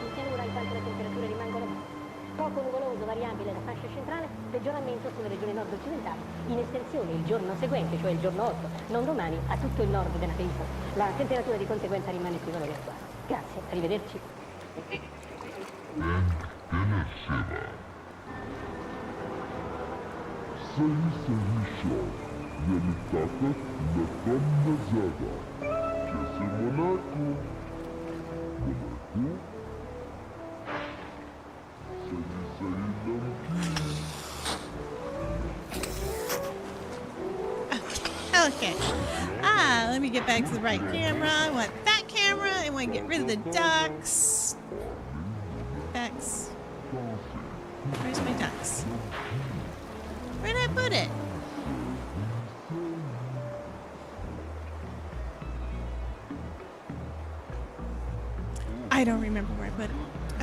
in pianura in quanto le temperature rimangono poco nuvoloso, variabile la fascia centrale, peggioramento sulle regioni nord-occidentali, in estensione il giorno seguente, cioè il giorno 8, non domani, a tutto il nord della penisola. La temperatura di conseguenza rimane sui valori attuali. Grazie, arrivederci. Okay. Let me get back to the right camera. I want that camera. I want to get rid of the ducks. Ducks. Where's my ducks? Where did I put it? I don't remember where I put it.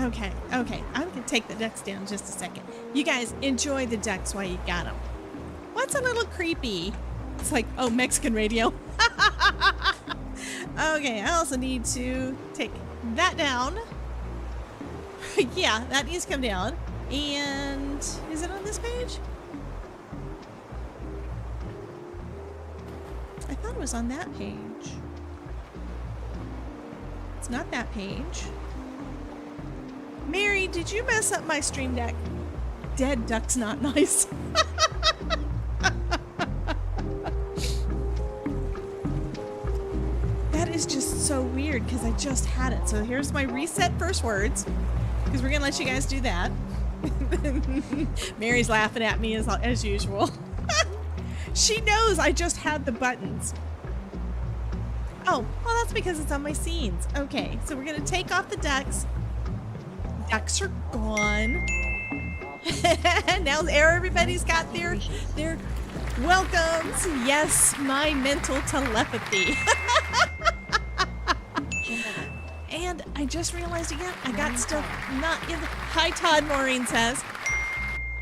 Okay, okay. I'm going to take the ducks down in just a second. You guys enjoy the ducks while you got them. What's a little creepy? It's like, oh, Mexican radio. Okay, I also need to take that down. Yeah, that needs to come down. And is it on this page? I thought it was on that page. It's not that page. Mary, did you mess up my stream deck? Dead duck's not nice. That is just so weird because I just had it. So here's my reset first words because we're going to let you guys do that. Mary's laughing at me as usual. She knows I just had the buttons. Oh, well, that's because it's on my scenes. Okay, so we're going to take off the ducks. Ducks are gone. Now everybody's got their welcomes. Yes, my mental telepathy. And I just realized again, I got stuff not in the... Hi, Todd, Maureen says.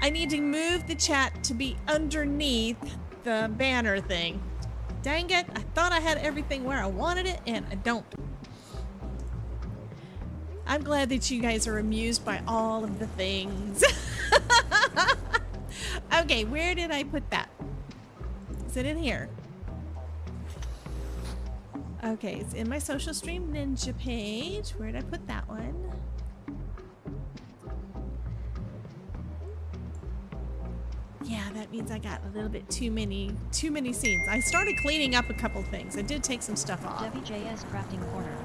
I need to move the chat to be underneath the banner thing. Dang it, I thought I had everything where I wanted it, and I don't. I'm glad that you guys are amused by all of the things. Okay, where did I put that? Is it in here? Okay, it's in my Social Stream Ninja page. Where did I put that one? Yeah, that means I got a little bit too many scenes. I started cleaning up a couple things. I did take some stuff off. WJS Crafting Corner.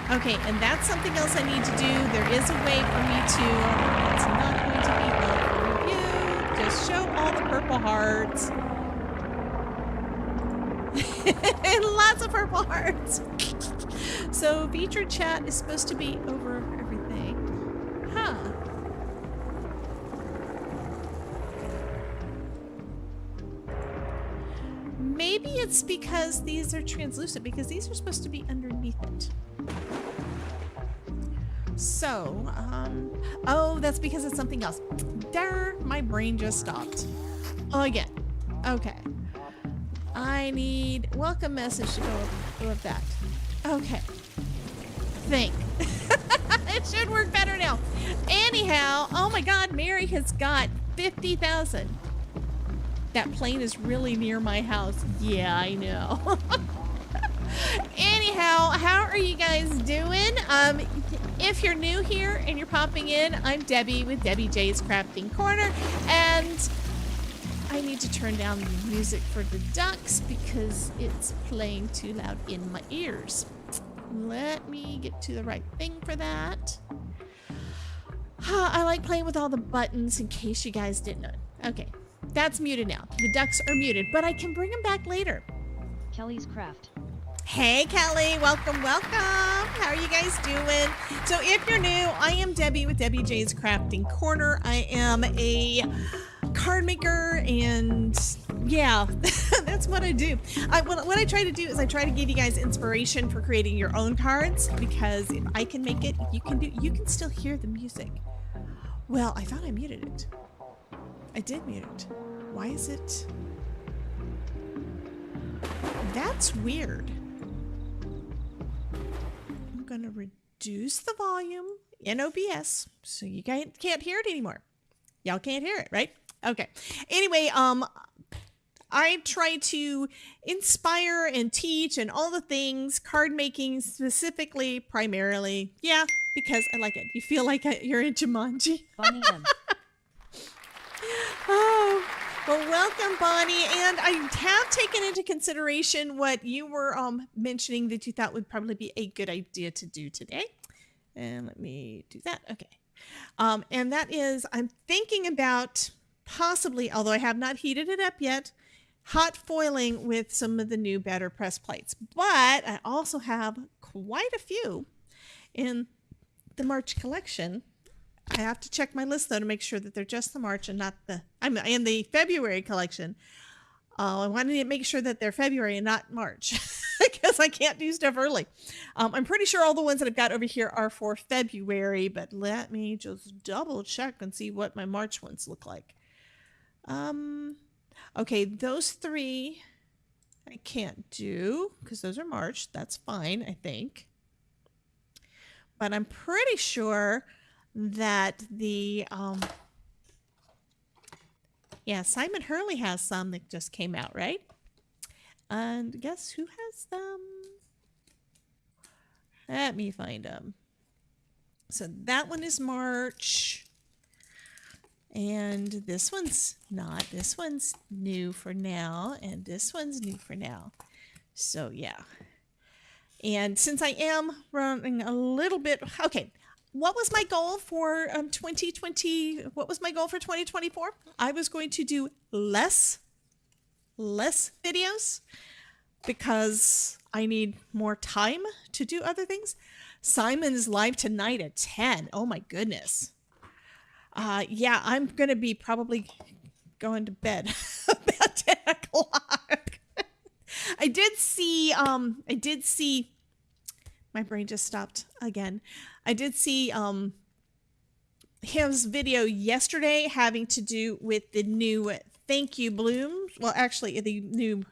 Okay, and that's something else I need to do. There is a way for me to, it's not going to be up for review. Just show all the purple hearts. Lots of purple hearts. So featured chat is supposed to be over everything. Huh. Maybe it's because these are translucent, because these are supposed to be underneath it. So, oh, that's because it's something else. There, my brain just stopped. Oh, again. Okay. I need welcome message to go with that. Okay. Think. It should work better now. Anyhow, oh my God, Mary has got 50,000. That plane is really near my house. Yeah, I know. Anyhow, how are you guys doing? If you're new here and you're popping in, I'm Debbie with Debbie J's Crafting Corner, and I need to turn down the music for the ducks because it's playing too loud in my ears. Let me get to the right thing for that. I like playing with all the buttons in case you guys didn't know. Okay, that's muted now. The ducks are muted, but I can bring them back later. Kelly's Craft. Hey Kelly, welcome, welcome. How are you guys doing? So if you're new, I am Debbie with Debbie J's Crafting Corner. I am a card maker, and yeah, that's what I do. What I try to do is I try to give you guys inspiration for creating your own cards, because if I can make it, you can still hear the music. Well, I thought I muted it. I did mute it. Why is it? That's weird. I'm gonna reduce the volume NOBS. So you can't hear it anymore. Y'all can't hear it, right? Okay. Anyway, I try to inspire and teach and all the things, card making specifically, primarily. Yeah, because I like it. You feel like you're in Jumanji. Bonnie M. Oh, well, welcome, Bonnie. And I have taken into consideration what you were mentioning that you thought would probably be a good idea to do today. And let me do that. Okay. And that is, I'm thinking about possibly, although I have not heated it up yet, hot foiling with some of the new BetterPress plates. But I also have quite a few in the March collection. I have to check my list though to make sure that they're just the March and not I'm in the February collection. I wanted to make sure that they're February and not March because I can't do stuff early. I'm pretty sure all the ones that I've got over here are for February, but let me just double check and see what my March ones look like. Okay, those 3 I can't do because those are March. That's fine, I think. But I'm pretty sure that the Simon Hurley has some that just came out, right? And guess who has them? Let me find them. So that one is March. And this one's not. This one's new for now. And this one's new for now. So yeah. And since I am running a little bit, okay. What was my goal for 2020? What was my goal for 2024? I was going to do less videos because I need more time to do other things. Simon is live tonight at 10. Oh my goodness. Yeah, I'm going to be probably going to bed about 10 o'clock. I did see, my brain just stopped again. I did see his video yesterday having to do with the new thank you blooms. Well, actually, the new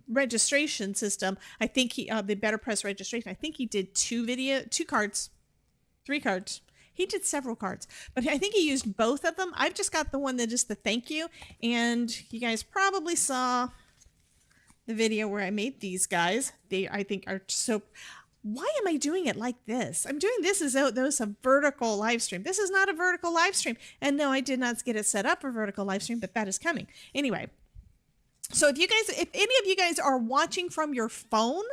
registration system. I think the BetterPress registration. I think he did 3 cards. He did several cards, but I think he used both of them. I've just got the one that is the thank you, and you guys probably saw the video where I made these guys. They, I think, are so. Why am I doing it like this? I'm doing this as though a vertical live stream. This is not a vertical live stream. And no, I did not get it set up for vertical live stream, but that is coming. Anyway, so if any of you guys are watching from your phone,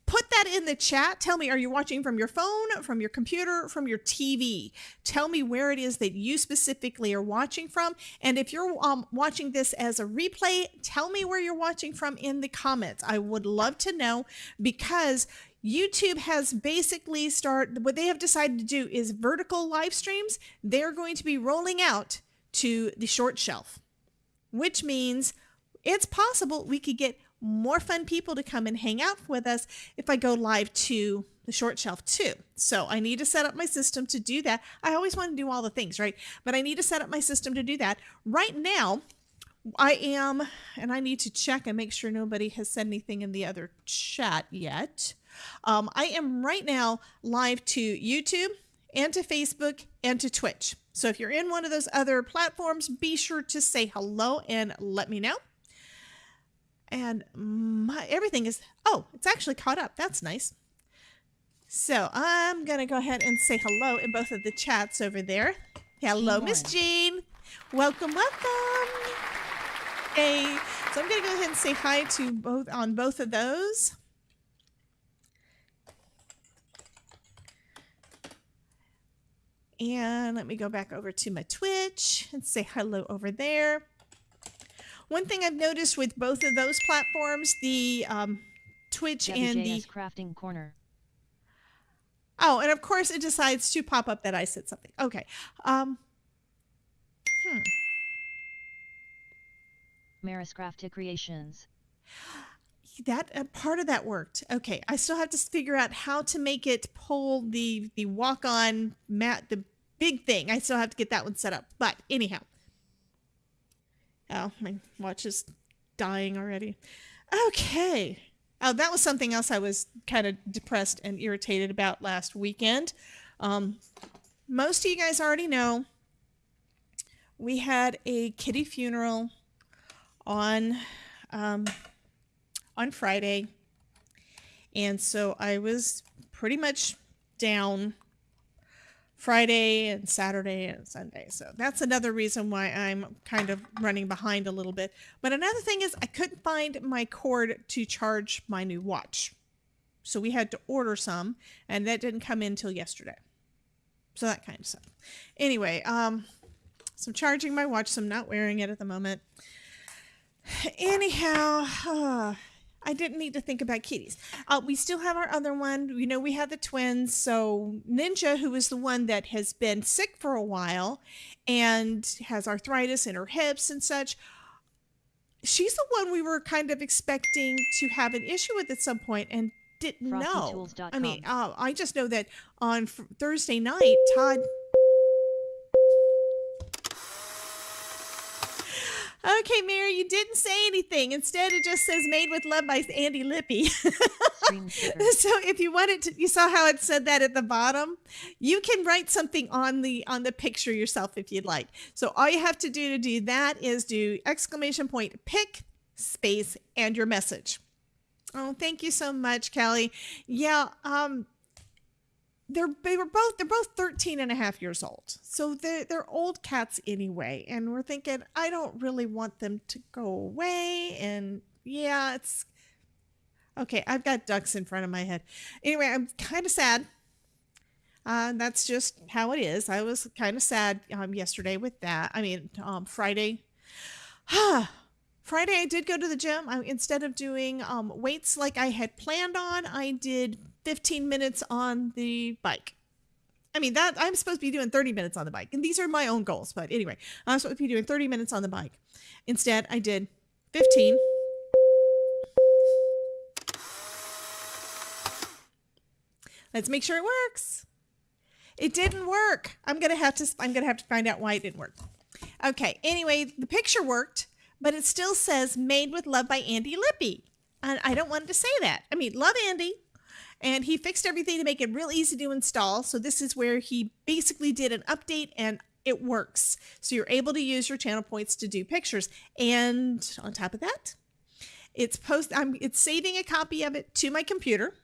put that in the chat. Tell me, are you watching from your phone, from your computer, from your TV? Tell me where it is that you specifically are watching from. And if you're watching this as a replay, tell me where you're watching from in the comments. I would love to know because YouTube has basically what they have decided to do is vertical live streams. They're going to be rolling out to the short shelf, which means it's possible we could get more fun people to come and hang out with us if I go live to the short shelf too. So I need to set up my system to do that. I always want to do all the things, right? But I need to set up my system to do that. Right now, I am, and I need to check and make sure nobody has said anything in the other chat yet. I am right now live to YouTube and to Facebook and to Twitch. So if you're in one of those other platforms, be sure to say hello and let me know. And everything is, it's actually caught up. That's nice. So I'm going to go ahead and say hello in both of the chats over there. Hello, Miss Jean. Welcome, welcome. Okay, so I'm going to go ahead and say hi to both of those. And let me go back over to my Twitch and say hello over there. One thing I've noticed with both of those platforms, the Twitch and the Crafting Corner. Oh, and of course it decides to pop up that I said something. Okay. Maris Crafty Creations. That part of that worked. Okay, I still have to figure out how to make it pull the walk-on mat, the big thing. I still have to get that one set up. But anyhow. Oh, my watch is dying already. Okay. Oh, that was something else I was kind of depressed and irritated about last weekend. most of you guys already know we had a kitty funeral on Friday. And so I was pretty much down Friday and Saturday and Sunday. So that's another reason why I'm kind of running behind a little bit. But another thing is I couldn't find my cord to charge my new watch. So we had to order some, and that didn't come in till yesterday. So that kind of stuff. Anyway, so I'm charging my watch, so I'm not wearing it at the moment. Anyhow, I didn't need to think about kitties. We still have our other one. You know, we had the twins. So Ninja, who is the one that has been sick for a while and has arthritis in her hips and such, she's the one we were kind of expecting to have an issue with at some point and didn't know. I mean, I just know that on Thursday night, Todd... Okay, Mary, you didn't say anything. Instead, it just says "Made with Love" by Andy Lippy. So if you wanted to, you saw how it said that at the bottom. You can write something on the picture yourself if you'd like. So all you have to do that is do !, pick, space, and your message. Oh, thank you so much, Kelly. Yeah, they're both 13 and a half years old. So they're old cats anyway. And we're thinking, I don't really want them to go away. And yeah, it's okay. I've got ducks in front of my head. Anyway, I'm kind of sad. That's just how it is. I was kind of sad yesterday with that. I mean, Friday. Friday, I did go to the gym. Instead of doing weights like I had planned on, I did 15 minutes on the bike. I mean, that I'm supposed to be doing 30 minutes on the bike. And these are my own goals. But anyway, I'm supposed to be doing 30 minutes on the bike. Instead, I did 15. Let's make sure it works. It didn't work. I'm gonna have to find out why it didn't work. Okay, anyway, the picture worked, but it still says "Made with Love" by Andy Lippy. And I don't want it to say that. I mean, love Andy. And he fixed everything to make it real easy to install. So this is where he basically did an update and it works. So you're able to use your channel points to do pictures. And on top of that, it's saving a copy of it to my computer,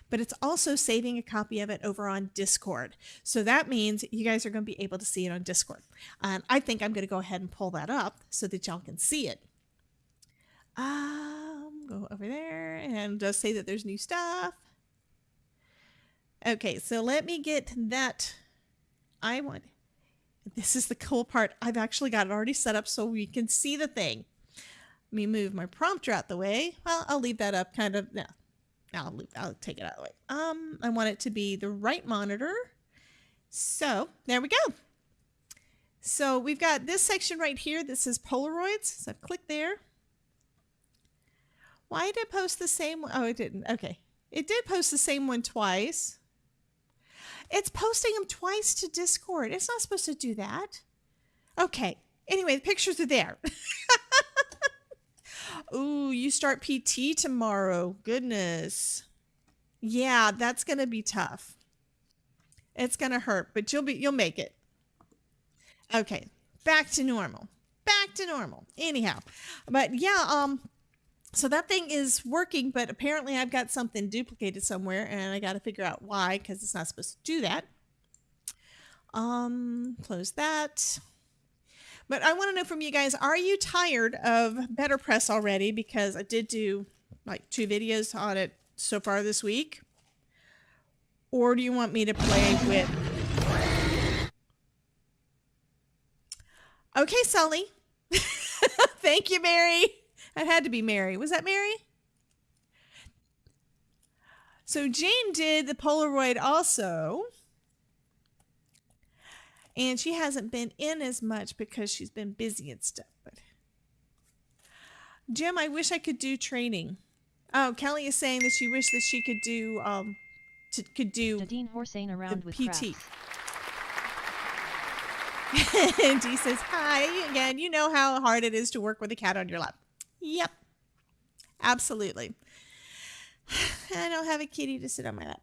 but it's also saving a copy of it over on Discord. So that means you guys are going to be able to see it on Discord. And I think I'm going to go ahead and pull that up so that y'all can see it. Go over there and just say that there's new stuff. Okay, so let me get that. This is the cool part. I've actually got it already set up so we can see the thing. Let me move my prompter out the way. Well, I'll leave that up kind of. No, I'll take it out of the way. I want it to be the right monitor. So there we go. So we've got this section right here that says Polaroids. So click there. Why did it post the same one? Oh, it didn't. Okay. It did post the same one twice. It's posting them twice to Discord. It's not supposed to do that. Okay. Anyway, the pictures are there. Ooh, you start PT tomorrow. Goodness. Yeah, that's going to be tough. It's going to hurt, but you'll make it. Okay. Back to normal. Back to normal. Anyhow, but yeah, so that thing is working, but apparently I've got something duplicated somewhere and I got to figure out why, because it's not supposed to do that. Close that. But I want to know from you guys, are you tired of BetterPress already? Because I did do like 2 videos on it so far this week. Or do you want me to play with... Okay, Sully. Thank you, Mary. That had to be Mary. Was that Mary? So Jane did the Polaroid also. And she hasn't been in as much because she's been busy and stuff. But Jim, I wish I could do training. Oh, Kelly is saying that she wished that she could do Nadine horsing around with PT. Craft. And Dee says, hi again. You know how hard it is to work with a cat on your lap. Yep, absolutely. I don't have a kitty to sit on my lap.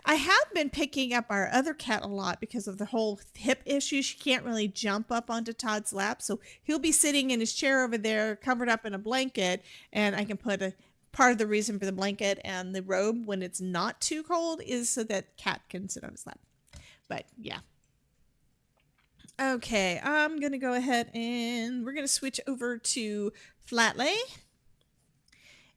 I have been picking up our other cat a lot because of the whole hip issue. She can't really jump up onto Todd's lap. So he'll be sitting in his chair over there covered up in a blanket, and I can put a part of the reason for the blanket and the robe when it's not too cold is so that cat can sit on his lap. But yeah. Okay, I'm going to go ahead and we're going to switch over to Flatlay.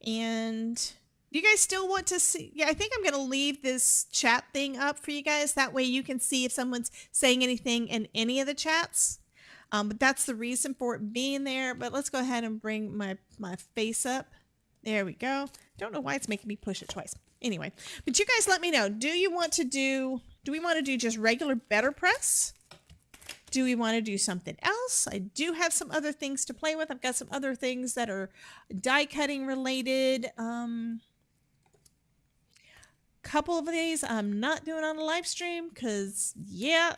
And do you guys still want to see? Yeah, I think I'm going to leave this chat thing up for you guys. That way you can see if someone's saying anything in any of the chats. But that's the reason for it being there. But let's go ahead and bring my face up. There we go. Don't know why it's making me push it twice. Anyway, but you guys let me know. Do we want to do just regular BetterPress? Do we want to do something else? I do have some other things to play with. I've got some other things that are die cutting related. Couple of these I'm not doing on a live stream because yeah.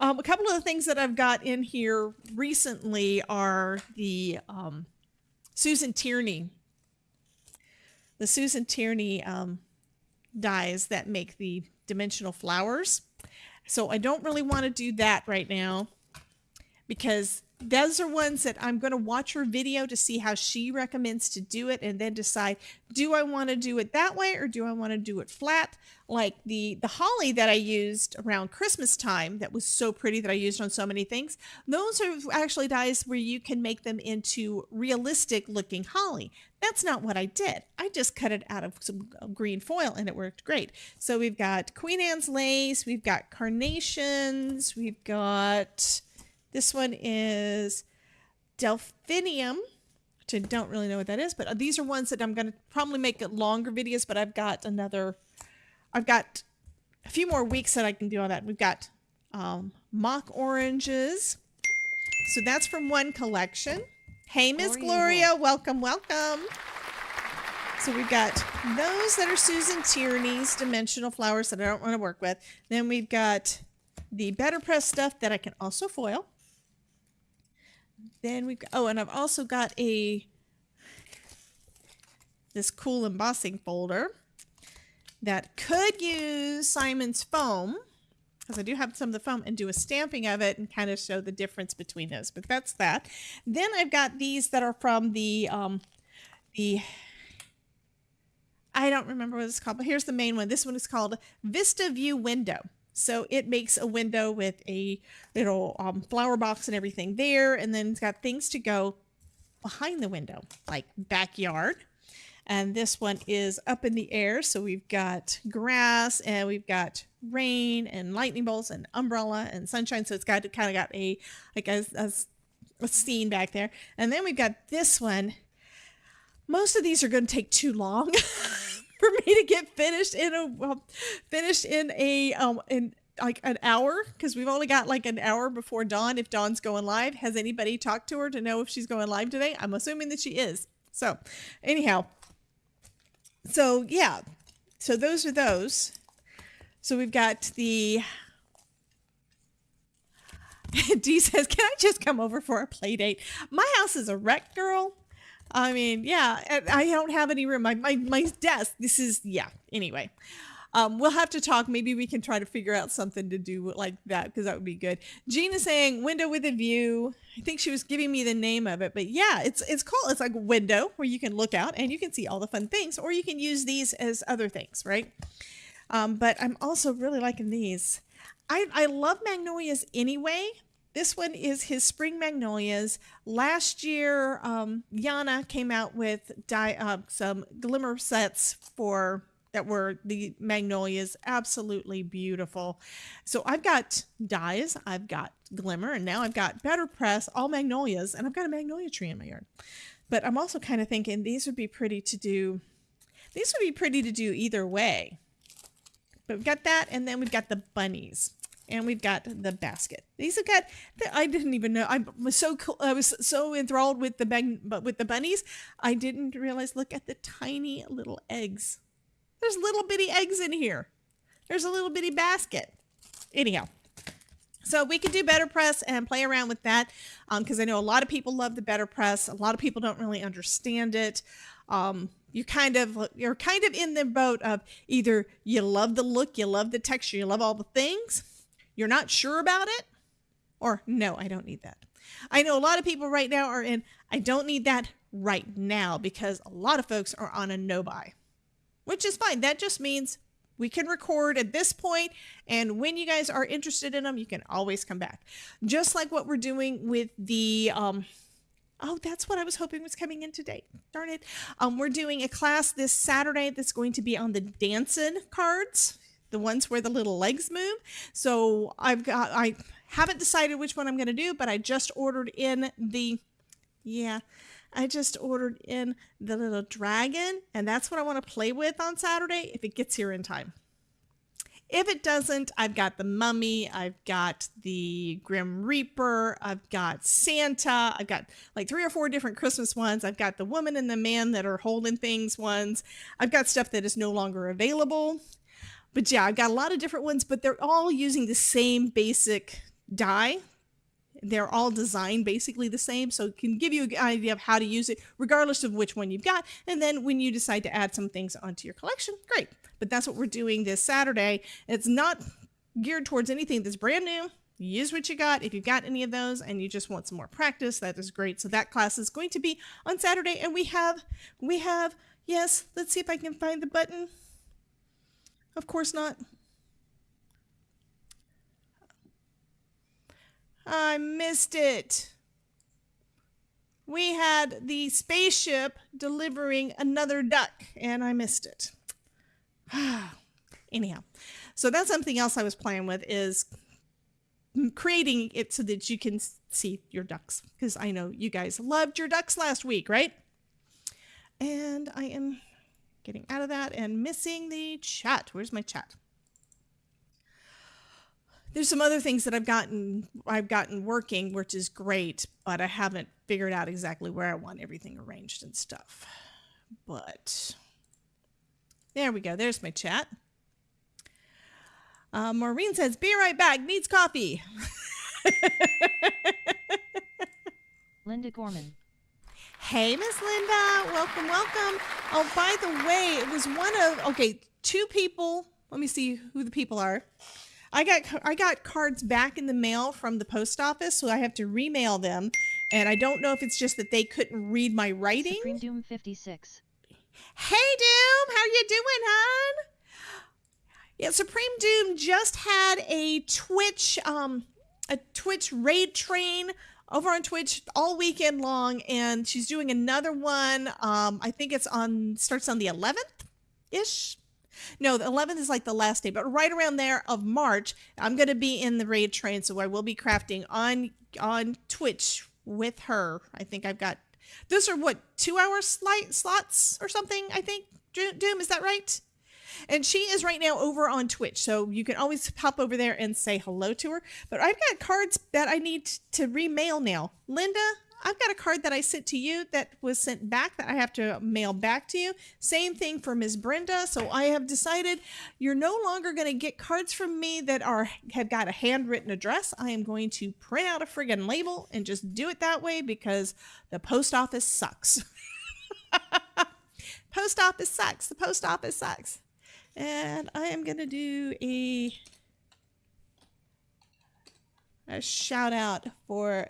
A couple of the things that I've got in here recently are the Susan Tierney. The Susan Tierney dies that make the dimensional flowers. So I don't really want to do that right now because those are ones that I'm going to watch her video to see how she recommends to do it and then decide, do I want to do it that way or do I want to do it flat? Like the holly that I used around Christmas time that was so pretty that I used on so many things. Those are actually dies where you can make them into realistic looking holly. That's not what I did. I just cut it out of some green foil and it worked great. So we've got Queen Anne's lace, we've got carnations, we've got, this one is delphinium, which I don't really know what that is, but these are ones that I'm going to probably make longer videos, but I've got a few more weeks that I can do on that. We've got mock oranges. So that's from one collection. Hey, Miss Gloria, welcome, welcome. So we've got those that are Susan Tierney's dimensional flowers that I don't want to work with. Then we've got the BetterPress stuff that I can also foil. Then we've got, oh, and I've also got this cool embossing folder that could use Simon's foam, because I do have some of the foam, and do a stamping of it and kind of show the difference between those. But that's that. Then I've got these that are from the I don't remember what it's called, but here's the main one. This one is called Vista View Window. So it makes a window with a little flower box and everything there. And then it's got things to go behind the window, like backyard. And this one is up in the air. So we've got grass and we've got rain and lightning bolts and umbrella and sunshine. So it's got kind of got a scene back there. And then we've got this one. Most of these are going to take too long for me to get finished in like an hour, because we've only got like an hour before dawn if Dawn's going live. Has anybody talked to her to know if she's going live today? I'm assuming that she is. So anyhow, so yeah, so those are those. So we've got the Dee says, can I just come over for a play date? My house is a wreck, girl. I mean, yeah, I don't have any room. My desk, this is, yeah, anyway. We'll have to talk. Maybe we can try to figure out something to do like that, because that would be good. Gina's saying window with a view. I think she was giving me the name of it, but yeah, it's called, it's like a window where you can look out and you can see all the fun things, or you can use these as other things, right? But I'm also really liking these. I love magnolias anyway. This one is his spring magnolias. Last year, Yana came out with some glimmer sets that were the magnolias. Absolutely beautiful. So I've got dyes, I've got glimmer, and now I've got BetterPress, all magnolias, and I've got a magnolia tree in my yard. But I'm also kind of thinking these would be pretty to do. These would be pretty to do either way. But we've got that, and then we've got the bunnies. And we've got the basket. These have got, I didn't even know. I was so cool. I was so enthralled with the bunnies. I didn't realize, look at the tiny little eggs. There's little bitty eggs in here. There's a little bitty basket. Anyhow, so we could do BetterPress and play around with that, because I know a lot of people love the BetterPress. A lot of people don't really understand it. you're kind of in the boat of either you love the look, you love the texture, you love all the things, you're not sure about it, or no, I don't need that. I know a lot of people right now are in, I don't need that right now, because a lot of folks are on a no buy, which is fine. That just means we can record at this point, and when you guys are interested in them, you can always come back. Just like what we're doing with the, oh, that's what I was hoping was coming in today. Darn it. We're doing a class this Saturday that's going to be on the dancing cards, the ones where the little legs move. So I haven't decided which one I'm going to do, but I just ordered in the, I just ordered in the little dragon, and that's what I want to play with on Saturday if it gets here in time. If it doesn't, I've got the Mummy, I've got the Grim Reaper, I've got Santa, I've got like 3 or 4 different Christmas ones. I've got the woman and the man that are holding things ones. I've got stuff that is no longer available. But yeah, I've got a lot of different ones, but they're all using the same basic die. They're all designed basically the same, so it can give you an idea of how to use it regardless of which one you've got. And then when you decide to add some things onto your collection, great. But that's what we're doing this Saturday. It's not geared towards anything that's brand new. Use what you got. If you've got any of those and you just want some more practice, that is great. So that class is going to be on Saturday, and we have, yes, let's see if I can find the button. Of course not. I missed it. We had the spaceship delivering another duck, and I missed it. Anyhow, so that's something else I was playing with, is creating it so that you can see your ducks, because I know you guys loved your ducks last week, right? And I am getting out of that and missing the chat. Where's my chat? There's some other things that I've gotten working, which is great, but I haven't figured out exactly where I want everything arranged and stuff. But there we go. There's my chat. Maureen says, be right back. Needs coffee. Linda Gorman. Hey, Miss Linda. Welcome, welcome. Oh, by the way, it was one of, okay, 2 people. Let me see who the people are. I got cards back in the mail from the post office, so I have to remail them. And I don't know if it's just that they couldn't read my writing. Supreme Doom 56. Hey, Doom. How you doing, hon? Yeah, Supreme Doom just had a Twitch raid train over on Twitch all weekend long, and she's doing another one. I think starts on the 11th-ish. No, the 11th is like the last day, but right around there of March, I'm going to be in the raid train, so I will be crafting on Twitch with her. I think I've got, those are what, 2-hour slots or something, I think. Doom, is that right? And she is right now over on Twitch, so you can always pop over there and say hello to her. But I've got cards that I need to remail now. Linda, I've got a card that I sent to you that was sent back that I have to mail back to you. Same thing for Ms. Brenda. So I have decided you're no longer going to get cards from me that have got a handwritten address. I am going to print out a friggin' label and just do it that way, because the post office sucks. Post office sucks. The post office sucks. And I am going to do a shout out for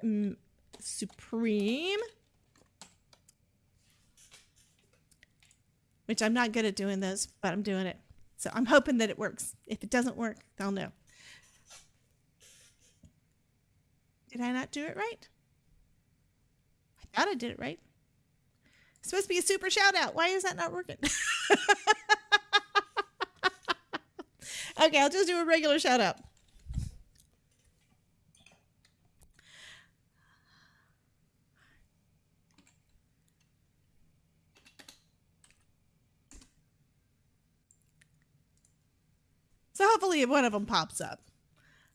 Supreme, which I'm not good at doing this, but I'm doing it. So I'm hoping that it works. If it doesn't work, I'll know. Did I not do it right? I thought I did it right. It's supposed to be a super shout out. Why is that not working? Okay, I'll just do a regular shout out. So hopefully one of them pops up.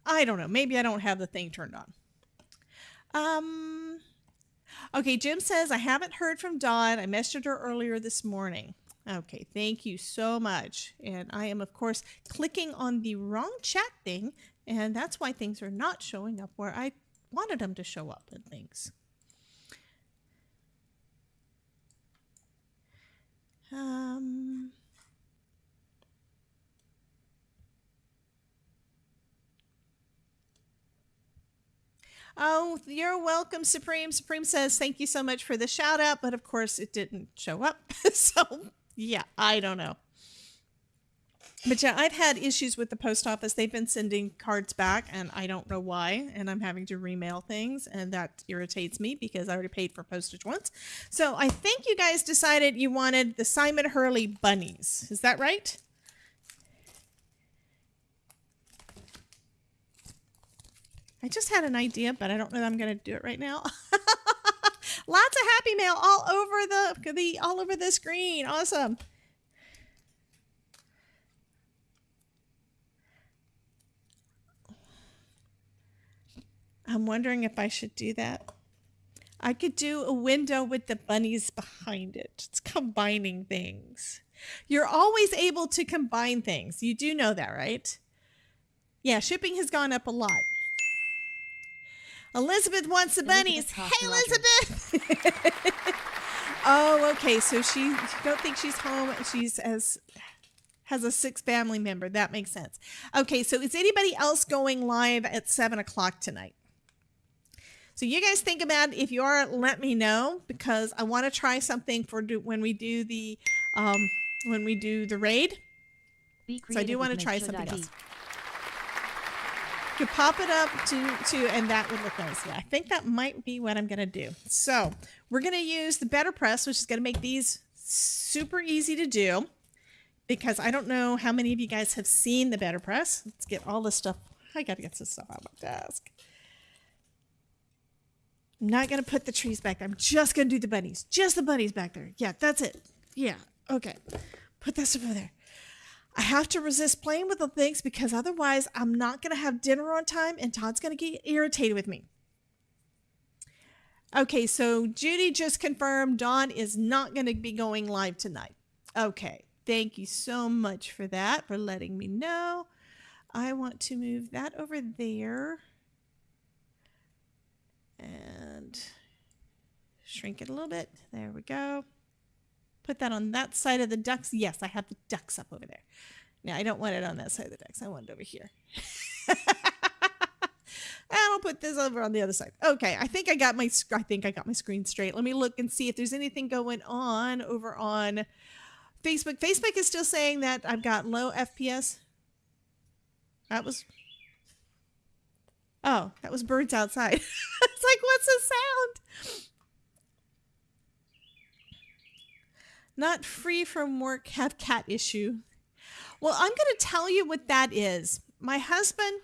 I don't know. Maybe I don't have the thing turned on. Okay, Jim says, I haven't heard from Dawn. I messaged her earlier this morning. Okay, thank you so much. And I am, of course, clicking on the wrong chat thing, and that's why things are not showing up where I wanted them to show up and things. Oh, you're welcome, Supreme. Supreme says, thank you so much for the shout out, but of course it didn't show up. So, yeah, I don't know. But yeah, I've had issues with the post office. They've been sending cards back, and I don't know why. And I'm having to remail things, and that irritates me because I already paid for postage once. So I think you guys decided you wanted the Simon Hurley bunnies. Is that right? I just had an idea, but I don't know that I'm going to do it right now. Lots of happy mail all over the screen. Awesome. I'm wondering if I should do that. I could do a window with the bunnies behind it. It's combining things. You're always able to combine things. You do know that, right? Yeah, shipping has gone up a lot. Elizabeth wants the bunnies. Hey, Elizabeth! Oh, okay. So she don't think she's home. She's has a sick family member. That makes sense. Okay, so is anybody else going live at 7 o'clock tonight? So you guys think about it. If you are, let me know, because I want to try something for when we do the raid. So I do want to try something else. Could pop it up to and that would look nice. Yeah, I think that might be what I'm gonna do. So we're gonna use the BetterPress, which is gonna make these super easy to do, because I don't know how many of you guys have seen the BetterPress. Let's get all this stuff. I gotta get this stuff out of my desk. I'm not gonna put the trees back there. I'm just gonna do the bunnies. Just the bunnies back there. Yeah, that's it. Yeah, okay. Put that stuff over there. I have to resist playing with the things because otherwise I'm not going to have dinner on time and Todd's going to get irritated with me. Okay, so Judy just confirmed Dawn is not going to be going live tonight. Okay, thank you so much for that, for letting me know. I want to move that over there and shrink it a little bit. There we go. Put that on that side of the ducks. Yes, I have the ducks up over there. Now, I don't want it on that side of the ducks. I want it over here. And I'll put this over on the other side. Okay, I think I got my screen straight. Let me look and see if there's anything going on over on Facebook. Facebook is still saying that I've got low FPS. That was birds outside. It's like, what's the sound? Not free from work, have cat issue. Well, I'm going to tell you what that is. My husband,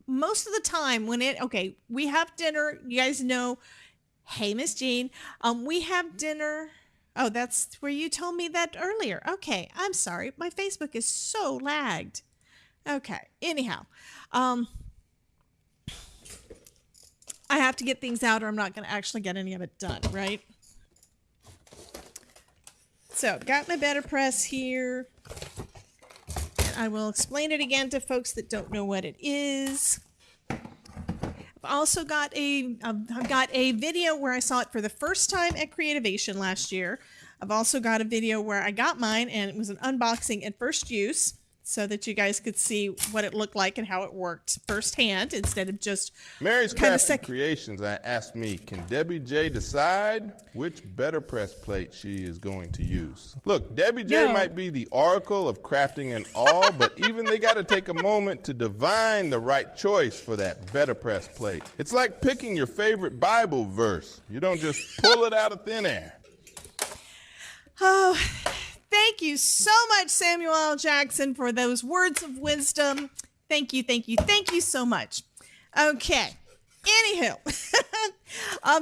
most of the time we have dinner. You guys know, hey, Miss Jean, we have dinner. Oh, that's where you told me that earlier. Okay, I'm sorry. My Facebook is so lagged. Okay, anyhow, I have to get things out or I'm not going to actually get any of it done, right? So, got my BetterPress here. And I will explain it again to folks that don't know what it is. I've also got I've got a video where I saw it for the first time at Creativation last year. I've also got a video where I got mine and it was an unboxing and first use, so that you guys could see what it looked like and how it worked firsthand instead of just Mary's Crafty Creations asked me, can Debbie J decide which BetterPress plate she is going to use? Look, Debbie J might be the oracle of crafting and all, but even they got to take a moment to divine the right choice for that BetterPress plate. It's like picking your favorite Bible verse. You don't just pull it out of thin air. Oh, thank you so much, Samuel L. Jackson, for those words of wisdom. Thank you, thank you, thank you so much. Okay, anywho,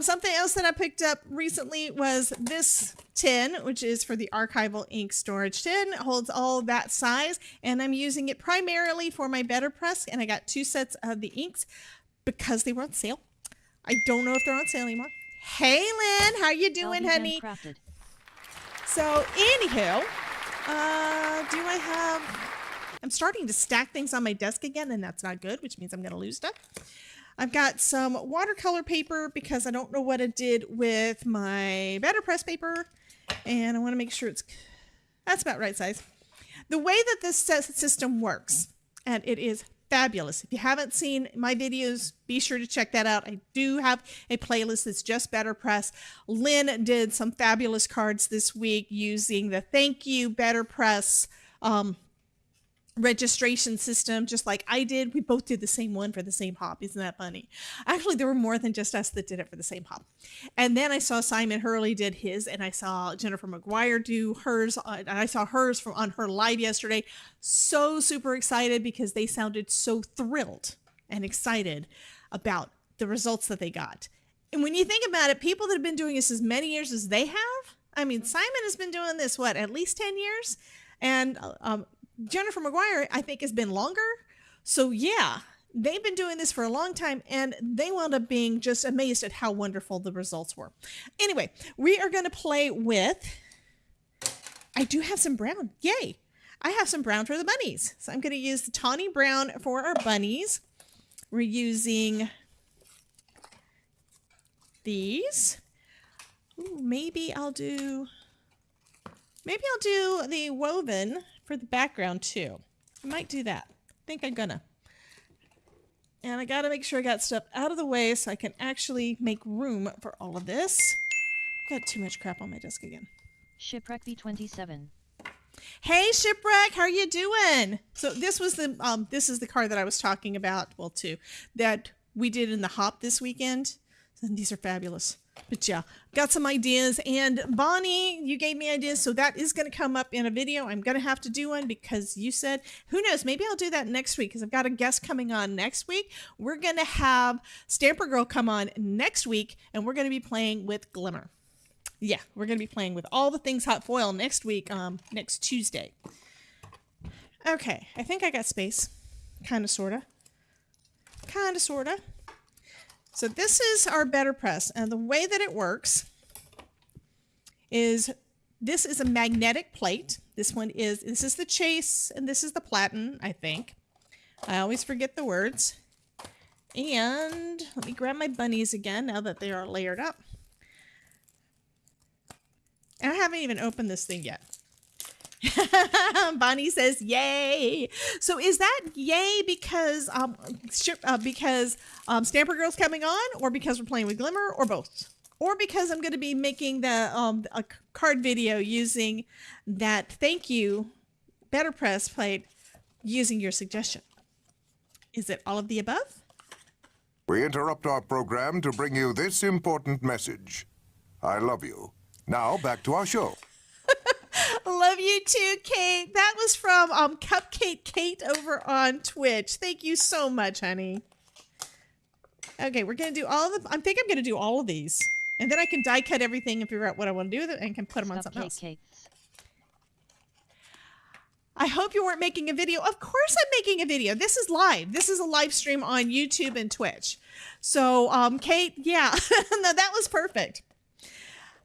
something else that I picked up recently was this tin, which is for the archival ink storage tin. It holds all that size, and I'm using it primarily for my BetterPress, and I got 2 sets of the inks because they were on sale. I don't know if they're on sale anymore. Hey, Lynn, how you doing, honey? So, anywho, I'm starting to stack things on my desk again, and that's not good, which means I'm going to lose stuff. I've got some watercolor paper because I don't know what it did with my BetterPress paper. And I want to make sure that's about right size. The way that this system works, and it is fabulous. If you haven't seen my videos, be sure to check that out. I do have a playlist that's just BetterPress. Lynn did some fabulous cards this week using the Thank You BetterPress registration system, just like I did. We both did the same one for the same hop. Isn't that funny? Actually, there were more than just us that did it for the same hop. And then I saw Simon Hurley did his, and I saw Jennifer McGuire do hers, and I saw hers on her live yesterday. So super excited because they sounded so thrilled and excited about the results that they got. And when you think about it, people that have been doing this as many years as they have, I mean, Simon has been doing this, what, at least 10 years? And Jennifer McGuire, I think, has been longer. So yeah, they've been doing this for a long time, and they wound up being just amazed at how wonderful the results were. Anyway, we are going to play with, I do have some brown. Yay. I have some brown for the bunnies. So I'm going to use the tawny brown for our bunnies. We're using these. Ooh, maybe I'll do the woven for the background too. I might do that. I think I'm gonna. And I gotta make sure I got stuff out of the way so I can actually make room for all of this. I've got too much crap on my desk again. Shipwreck B27. Hey Shipwreck, how are you doing? So this was the this is the card that I was talking about, well too, that we did in the hop this weekend. And these are fabulous. But yeah, got some ideas, and Bonnie, you gave me ideas, so that is going to come up in a video. I'm going to have to do one because you said, who knows, maybe I'll do that next week because I've got a guest coming on next week. We're going to have Stamper Girl come on next week, and we're going to be playing with Glimmer. Yeah, we're going to be playing with all the things hot foil next week, next Tuesday. Okay, I think I got space. Kind of, sort of. Kind of, sort of. So this is our BetterPress, and the way that it works is this is a magnetic plate. This is the Chase, and this is the Platin, I think. I always forget the words. And let me grab my bunnies again now that they are layered up. And I haven't even opened this thing yet. Bonnie says yay. So is that yay because Stamper Girl's coming on, or because we're playing with Glimmer, or both? Or because I'm going to be making the a card video using that Thank You BetterPress plate using your suggestion? Is it all of the above? We interrupt our program to bring you this important message. I love you. Now back to our show. Love you too, Kate. That was from Cupcake Kate over on Twitch. Thank you so much, honey. Okay, we're gonna do all of them. I think I'm gonna do all of these, and then I can die cut everything and figure out what I want to do with it, and can put them on something else. Cakes. I hope you weren't making a video. Of course I'm making a video. This is live. This is a live stream on YouTube and Twitch. So, Kate, yeah, no, that was perfect.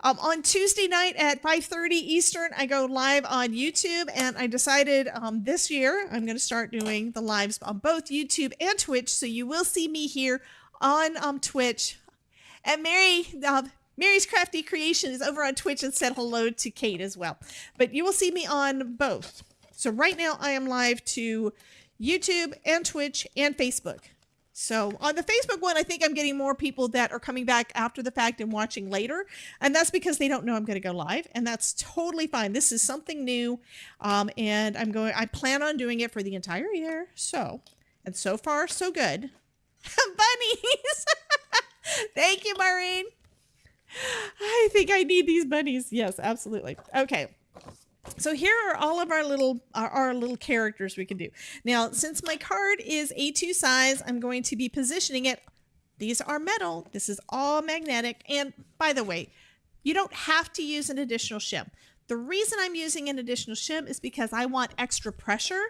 On Tuesday night at 5:30 Eastern, I go live on YouTube, and I decided this year I'm going to start doing the lives on both YouTube and Twitch. So you will see me here on Twitch. And Mary's Crafty Creation is over on Twitch and said hello to Kate as well. But you will see me on both. So right now I am live to YouTube and Twitch and Facebook. So on the Facebook one, I think I'm getting more people that are coming back after the fact and watching later. And that's because they don't know I'm going to go live. And that's totally fine. This is something new. And I plan on doing it for the entire year. So far, so good. Bunnies. Thank you, Maureen. I think I need these bunnies. Yes, absolutely. Okay. So here are all of our little characters we can do. Now, since my card is A2 size, I'm going to be positioning it. These are metal. This is all magnetic. And by the way, you don't have to use an additional shim. The reason I'm using an additional shim is because I want extra pressure.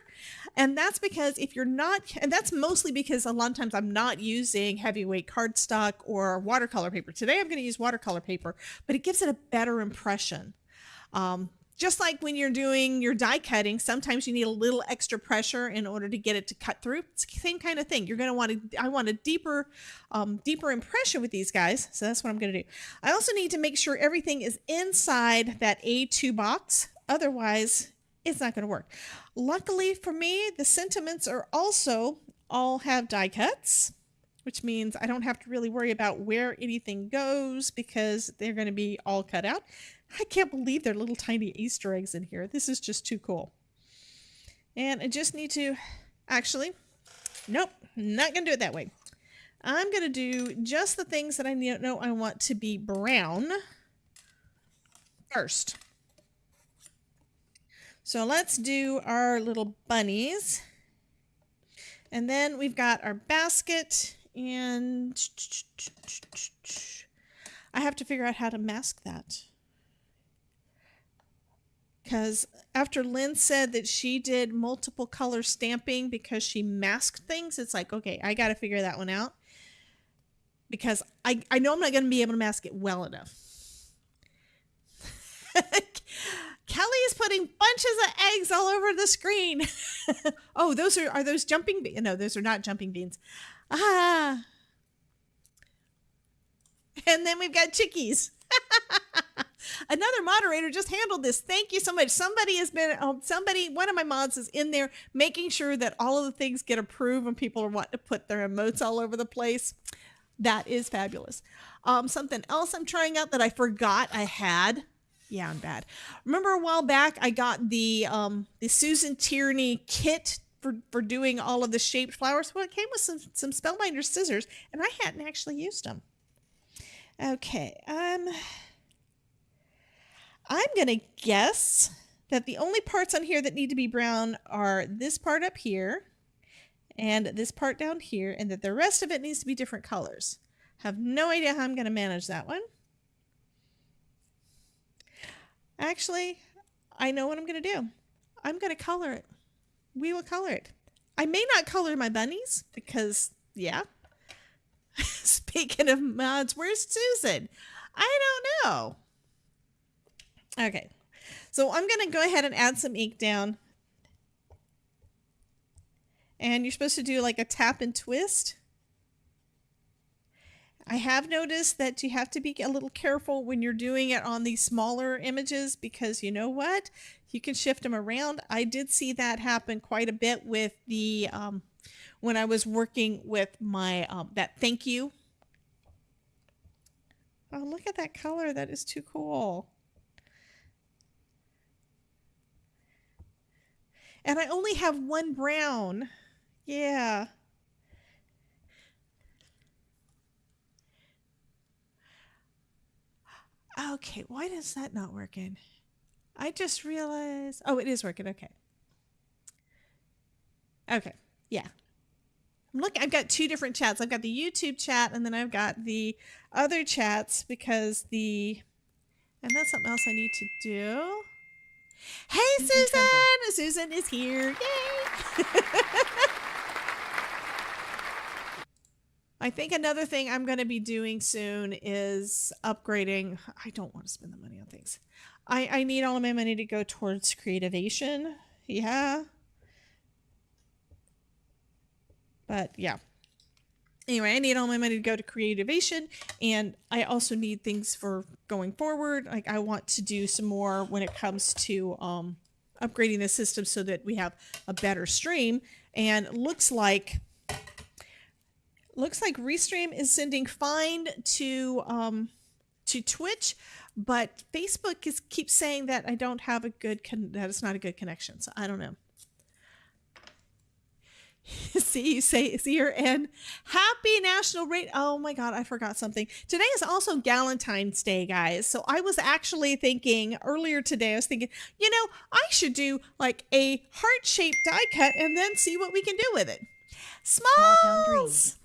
And that's because if you're not, and that's mostly because a lot of times I'm not using heavyweight cardstock or watercolor paper. Today I'm going to use watercolor paper, but it gives it a better impression. just like when you're doing your die cutting, sometimes you need a little extra pressure in order to get it to cut through. It's the same kind of thing. You're going to want to, I want a deeper impression with these guys. So that's what I'm going to do. I also need to make sure everything is inside that A2 box. Otherwise, it's not going to work. Luckily for me, the sentiments are also all have die cuts, which means I don't have to really worry about where anything goes because they're going to be all cut out. I can't believe there are little tiny Easter eggs in here. This is just too cool. And I just need to, actually, nope, not going to do it that way. I'm going to do just the things that I know I want to be brown first. So let's do our little bunnies. And then we've got our basket, and I have to figure out how to mask that. Because after Lynn said that she did multiple color stamping because she masked things, it's like, okay, I got to figure that one out. Because I know I'm not going to be able to mask it well enough. Kelly is putting bunches of eggs all over the screen. Oh, those are those jumping beans? No, those are not jumping beans. Ah. And then we've got chickies. Another moderator just handled this. Thank you so much. Somebody has been, one of my mods is in there making sure that all of the things get approved when people are wanting to put their emotes all over the place. That is fabulous. Something else I'm trying out that I forgot I had. Yeah, I'm bad. Remember a while back, I got the Susan Tierney kit for doing all of the shaped flowers. Well, it came with some Spellbinder scissors, and I hadn't actually used them. Okay, I'm going to guess that the only parts on here that need to be brown are this part up here and this part down here, and that the rest of it needs to be different colors. Have no idea how I'm going to manage that one. Actually, I know what I'm going to do. I'm going to color it. We will color it. I may not color my bunnies because, yeah. Speaking of mods, where's Susan? I don't know. Okay, so I'm going to go ahead and add some ink down. And you're supposed to do like a tap and twist. I have noticed that you have to be a little careful when you're doing it on these smaller images because you know what? You can shift them around. I did see that happen quite a bit with the, when I was working with my, that thank you. Oh, look at that color. That is too cool. And I only have one brown. Yeah. Okay, why is that not working? I just realized, oh, it is working. Okay. Okay, yeah. Look, I've got two different chats. I've got the YouTube chat and then I've got the other chats because and that's something else I need to do. Hey, Susan! Susan is here. Yay! I think another thing I'm going to be doing soon is upgrading. I don't want to spend the money on things. I need all of my money to go towards creativation. Yeah. But yeah. Anyway, I need all my money to go to creativation, and I also need things for going forward. Like I want to do some more when it comes to upgrading the system so that we have a better stream. And looks like Restream is sending fine to Twitch, but Facebook keeps saying that I don't have a good that it's not a good connection. So I don't know. See her and happy National Rate. Oh my God, I forgot something. Today is also Galentine's Day, guys. So I was actually thinking earlier today, I was thinking, you know, I should do like a heart-shaped die cut and then see what we can do with it. Smalls!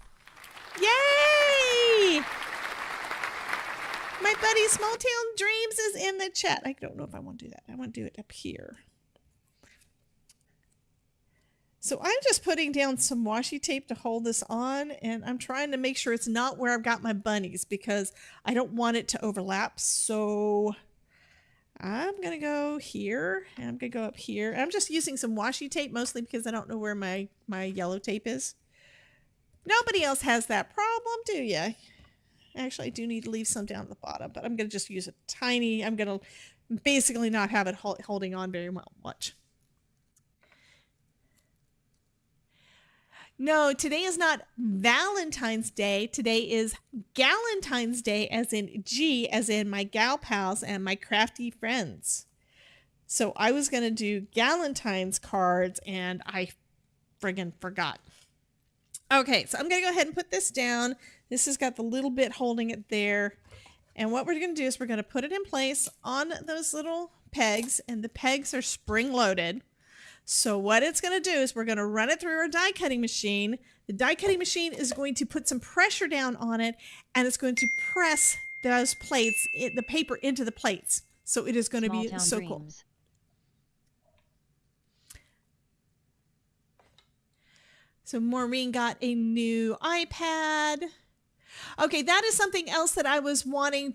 Yay! My buddy Small Town Dreams is in the chat. I don't know if I want to do that. I want to do it up here. So I'm just putting down some washi tape to hold this on, and I'm trying to make sure it's not where I've got my bunnies because I don't want it to overlap. So I'm going to go here, and I'm going to go up here. And I'm just using some washi tape, mostly because I don't know where my yellow tape is. Nobody else has that problem, do you? Actually, I do need to leave some down at the bottom, but I'm going to just use a tiny, I'm going to basically not have it holding on very much. No, today is not Valentine's Day. Today is Galentine's Day, as in G, as in my gal pals and my crafty friends. So I was going to do Galentine's cards, and I friggin' forgot. Okay, so I'm going to go ahead and put this down. This has got the little bit holding it there. And what we're going to do is we're going to put it in place on those little pegs, and the pegs are spring-loaded. So what it's going to do is we're going to run it through our die cutting machine. The die cutting machine is going to put some pressure down on it, and it's going to press those plates, the paper into the plates. So it is going to be so cool. So Maureen got a new iPad. Okay, that is something else that I was wanting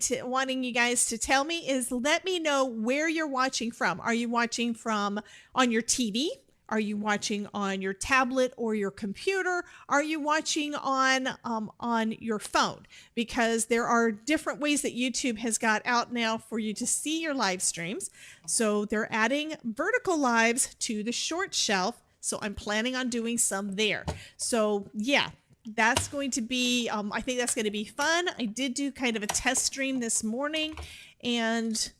you guys to tell me, is let me know where you're watching from. Are you watching from on your TV? Are you watching on your tablet or your computer? Are you watching on your phone? Because there are different ways that YouTube has got out now for you to see your live streams. So they're adding vertical lives to the short shelf. So I'm planning on doing some there. So yeah, that's going to be, I think that's going to be fun. I did do kind of a test stream this morning, and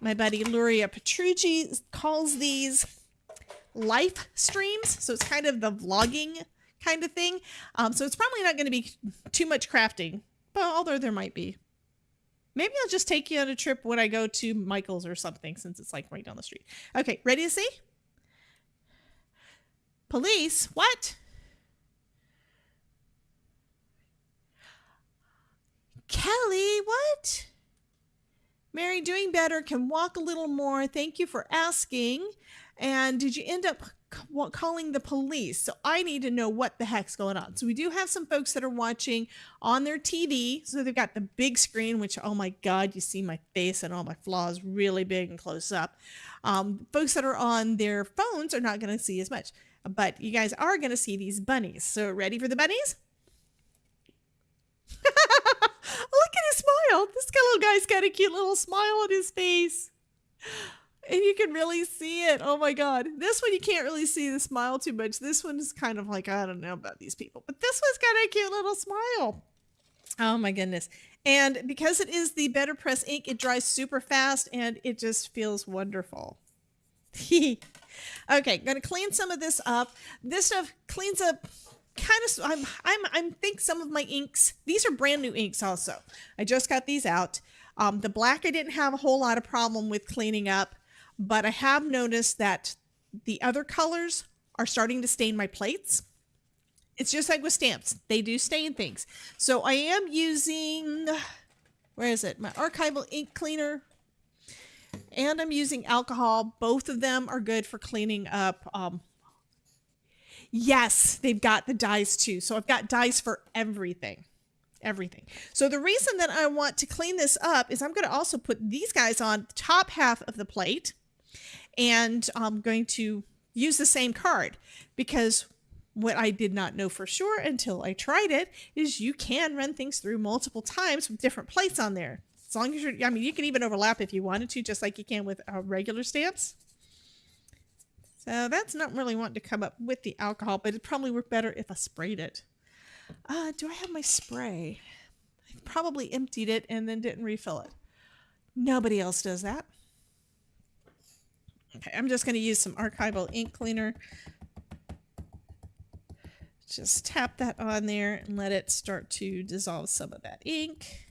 my buddy Gloria Petrucci calls these life streams. So it's kind of the vlogging kind of thing. So it's probably not going to be too much crafting, but although there might be. Maybe I'll just take you on a trip when I go to Michael's or something, since it's like right down the street. Okay, ready to see? Police? What? Kelly, what? Mary, doing better, can walk a little more. Thank you for asking. And did you end up calling the police? So I need to know what the heck's going on. So we do have some folks that are watching on their TV. So they've got the big screen, which, oh my God, you see my face and all my flaws really big and close up. Folks that are on their phones are not going to see as much. But you guys are going to see these bunnies. So ready for the bunnies? Look at his smile. This little guy's got a cute little smile on his face. And you can really see it. Oh my God. This one, you can't really see the smile too much. This one is kind of like, I don't know about these people. But this one's got a cute little smile. Oh my goodness. And because it is the BetterPress ink, it dries super fast and it just feels wonderful. Okay, going to clean some of this up. This stuff cleans up kind of, I think some of my inks, these are brand new inks also. I just got these out. The black I didn't have a whole lot of problem with cleaning up, but I have noticed that the other colors are starting to stain my plates. It's just like with stamps. They do stain things. So I am using, where is it? My archival ink cleaner. And I'm using alcohol. Both of them are good for cleaning up. Yes, they've got the dyes too. So I've got dyes for everything. Everything. So the reason that I want to clean this up is I'm going to also put these guys on the top half of the plate. And I'm going to use the same card, because what I did not know for sure until I tried it is you can run things through multiple times with different plates on there. As long as you're, I mean, you can even overlap if you wanted to, just like you can with regular stamps. So that's not really wanting to come up with the alcohol, but it probably work better if I sprayed it. Do I have my spray? I probably emptied it and then didn't refill it. Nobody else does that. Okay, I'm just going to use some archival ink cleaner. Just tap that on there and let it start to dissolve some of that ink.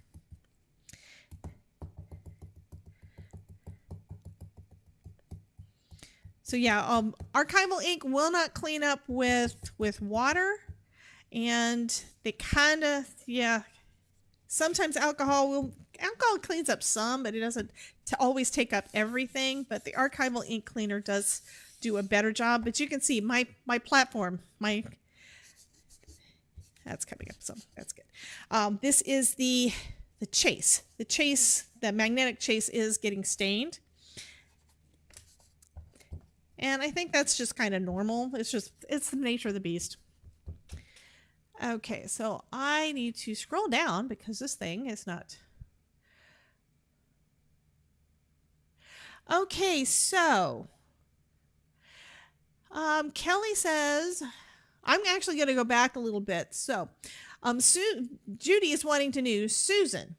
So yeah, archival ink will not clean up with water, and they kind of, yeah, sometimes alcohol cleans up some, but it doesn't always take up everything. But the archival ink cleaner does do a better job. But you can see my platform, that's coming up, so that's good. This is the chase. The magnetic chase is getting stained. And I think that's just kind of normal. It's the nature of the beast. Okay, so I need to scroll down because this thing is not. Okay, so Kelly says, I'm actually going to go back a little bit. So Judy is wanting to know, Susan,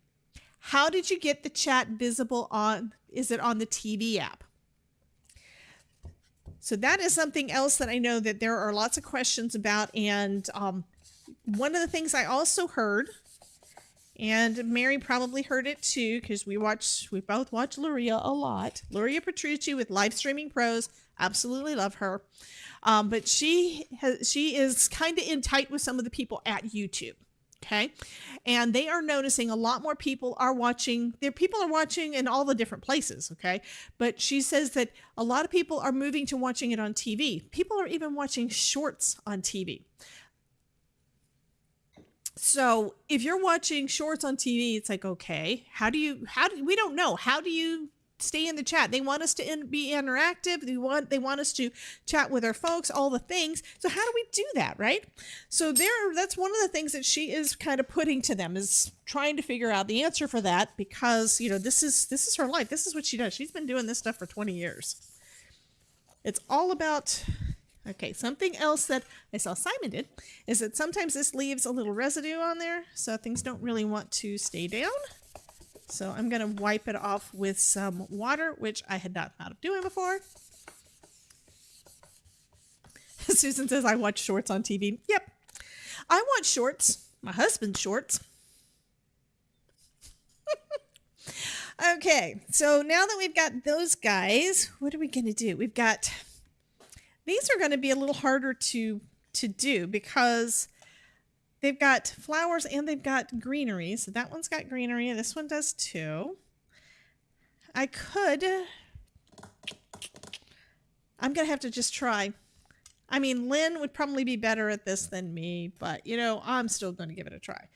how did you get the chat visible is it on the TV app? So that is something else that I know that there are lots of questions about. And one of the things I also heard, and Mary probably heard it too, because we both watch Luria a lot. Luria Petrucci with Live Streaming Pros. Absolutely love her. But she is kind of in tight with some of the people at YouTube. Okay. And they are noticing a lot more people are watching. People are watching in all the different places. Okay. But she says that a lot of people are moving to watching it on TV. People are even watching shorts on TV. So if you're watching shorts on TV, it's like, okay, we don't know. How do you stay in the chat? They want us to be interactive. They want us to chat with our folks, all the things. So how do we do that, right? So that's one of the things that she is kind of putting to them, is trying to figure out the answer for that, because, this is her life. This is what she does. She's been doing this stuff for 20 years. It's all about. Okay, something else that I saw Simon did is that sometimes this leaves a little residue on there, so things don't really want to stay down. So I'm going to wipe it off with some water, which I had not thought of doing before. Susan says, I watch shorts on TV. Yep, I watch shorts, my husband's shorts. Okay, so now that we've got those guys, what are we going to do? These are going to be a little harder to do because they've got flowers and they've got greenery. So that one's got greenery and this one does too. I'm going to have to just try. I mean, Lynn would probably be better at this than me, but I'm still going to give it a try.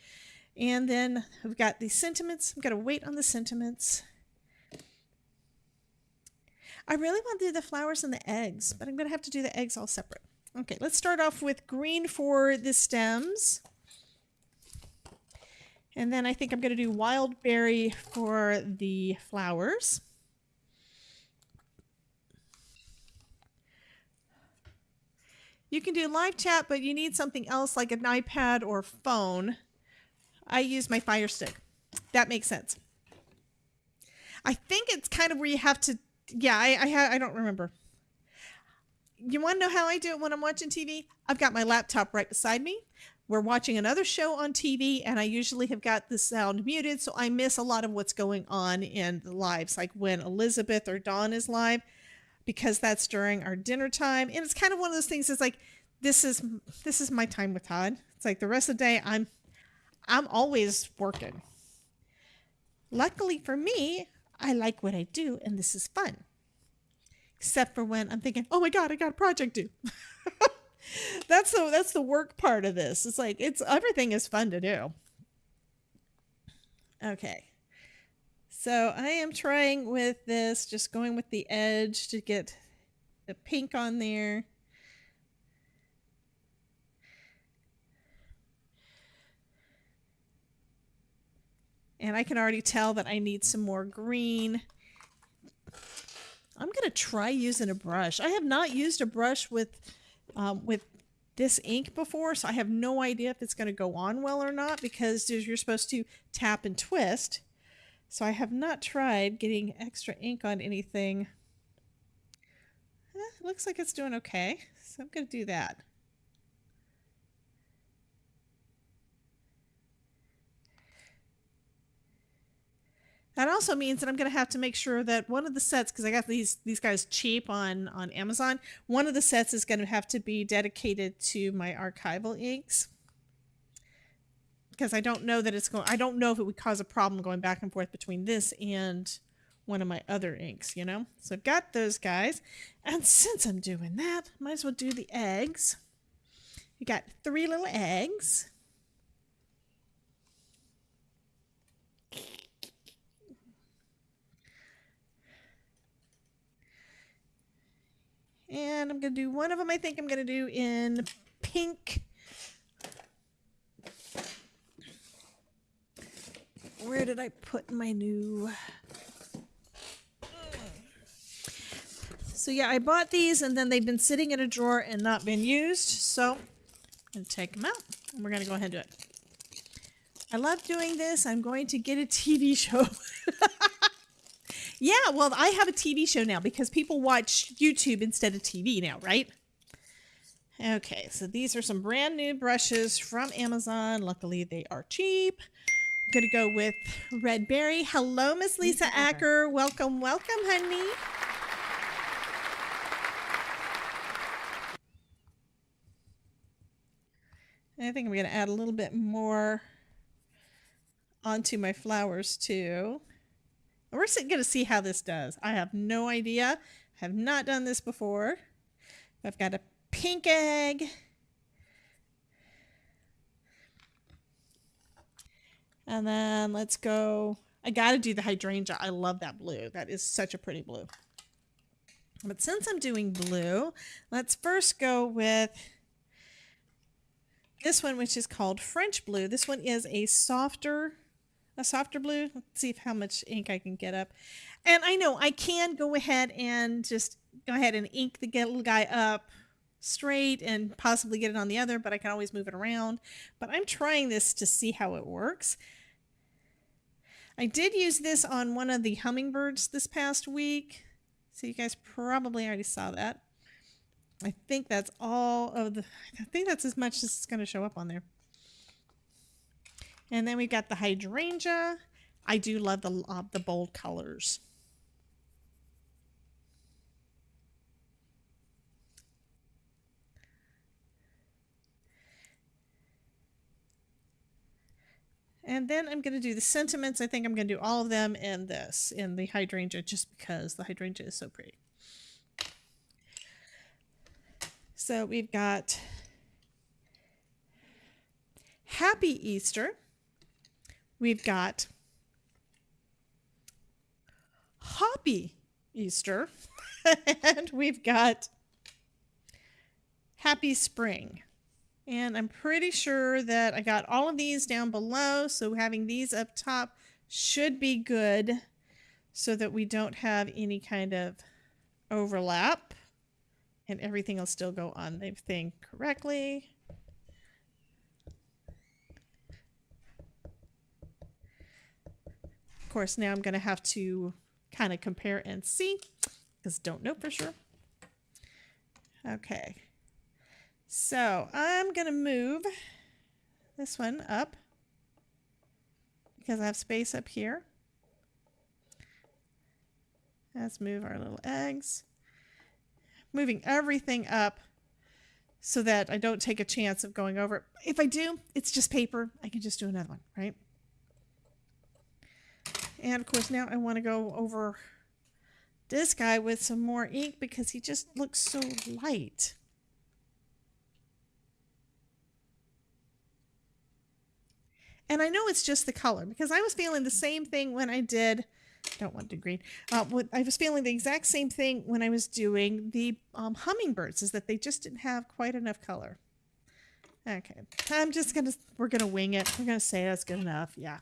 And then we've got the sentiments. I'm going to wait on the sentiments. I really want to do the flowers and the eggs, but I'm going to have to do the eggs all separate. Okay, let's start off with green for the stems. And then I think I'm going to do wild berry for the flowers. You can do live chat, but you need something else like an iPad or phone. I use my Fire Stick. That makes sense. I think it's kind of where you have to. Yeah, I don't remember. You want to know how I do it when I'm watching TV? I've got my laptop right beside me. We're watching another show on TV, and I usually have got the sound muted, so I miss a lot of what's going on in the lives, like when Elizabeth or Dawn is live, because that's during our dinner time. And it's kind of one of those things. It's like, this is my time with Todd. It's like the rest of the day, I'm always working. Luckily for me, I like what I do, and this is fun. Except for when I'm thinking, oh my God, I got a project due. That's the work part of this. It's like, everything is fun to do. Okay. So I am trying with this, just going with the edge to get the pink on there. And I can already tell that I need some more green. I'm going to try using a brush. I have not used a brush with this ink before, so I have no idea if it's going to go on well or not, because you're supposed to tap and twist. So I have not tried getting extra ink on anything. Looks like it's doing okay, so I'm going to do that. That also means that I'm going to have to make sure that one of the sets, because I got these guys cheap on Amazon, one of the sets is going to have to be dedicated to my archival inks. Because I don't know that I don't know if it would cause a problem going back and forth between this and one of my other inks, So I've got those guys. And since I'm doing that, might as well do the eggs. You got 3 little eggs. And I'm going to do one of them, I think I'm going to do in pink. Where did I put my new... So yeah, I bought these and then they've been sitting in a drawer and not been used. So I'm going to take them out and we're going to go ahead and do it. I love doing this. I'm going to get a TV show. Yeah, well, I have a TV show now because people watch YouTube instead of TV now, right? Okay, so these are some brand new brushes from Amazon. Luckily, they are cheap. I'm going to go with Red Berry. Hello, Miss Lisa Acker. Welcome, welcome, honey. I think I'm going to add a little bit more onto my flowers too. We're going to see how this does. I have no idea. I have not done this before. I've got a pink egg. And then let's go. I got to do the hydrangea. I love that blue. That is such a pretty blue. But since I'm doing blue, let's first go with this one, which is called French blue. This one is a softer blue. Let's see how much ink I can get up. And I know I can go ahead and just go ahead and ink the little guy up straight and possibly get it on the other, but I can always move it around. But I'm trying this to see how it works. I did use this on one of the hummingbirds this past week. So you guys probably already saw that. I think that's all of the, I think that's as much as it's going to show up on there. And then we've got the hydrangea. I do love the bold colors. And then I'm going to do the sentiments. I think I'm going to do all of them in the hydrangea, just because the hydrangea is so pretty. So we've got Happy Easter. We've got Hoppy Easter. And we've got Happy Spring. And I'm pretty sure that I got all of these down below. So having these up top should be good so that we don't have any kind of overlap. And everything will still go on the thing correctly. Of course, now I'm going to have to kind of compare and see because don't know for sure. Okay. So I'm going to move this one up because I have space up here. Let's move our little eggs. Moving everything up so that I don't take a chance of going over it. If I do, it's just paper. I can just do another one, right? And of course, now I want to go over this guy with some more ink because he just looks so light. And I know it's just the color because I was feeling the same thing when I did, don't want to do green. I was feeling the exact same thing when I was doing the hummingbirds, is that they just didn't have quite enough color. Okay, we're going to wing it. We're going to say that's good enough. Yeah.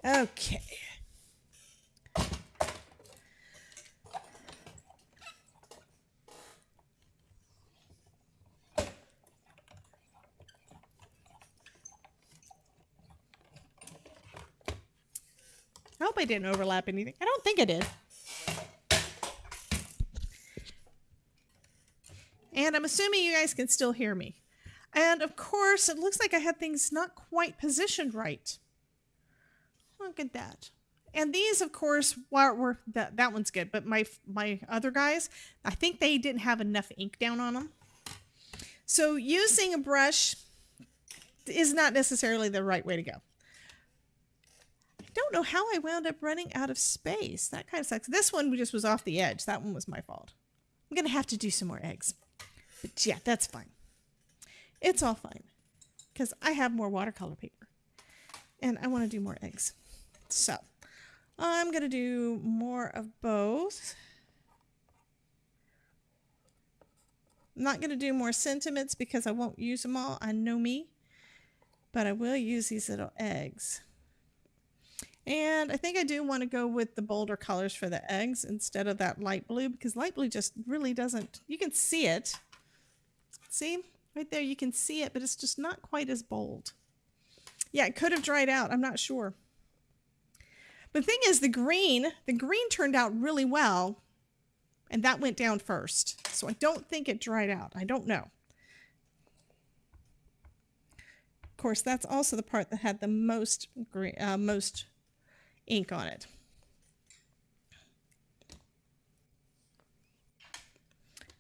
Okay. I hope I didn't overlap anything. I don't think I did. And I'm assuming you guys can still hear me. And of course, it looks like I had things not quite positioned right. Look at that. And these, of course, were that one's good. But my other guys, I think they didn't have enough ink down on them. So using a brush is not necessarily the right way to go. I don't know how I wound up running out of space. That kind of sucks. This one just was off the edge. That one was my fault. I'm going to have to do some more eggs. But yeah, that's fine. It's all fine. Because I have more watercolor paper. And I want to do more eggs. So, I'm going to do more of both. I'm not going to do more sentiments because I won't use them all. I know me. But I will use these little eggs. And I think I do want to go with the bolder colors for the eggs instead of that light blue, because light blue just really doesn't, you can see it. See? Right there, you can see it, but it's just not quite as bold. Yeah, it could have dried out. I'm not sure. But the thing is, the green turned out really well, and that went down first. So I don't think it dried out. I don't know. Of course, that's also the part that had the most most ink on it.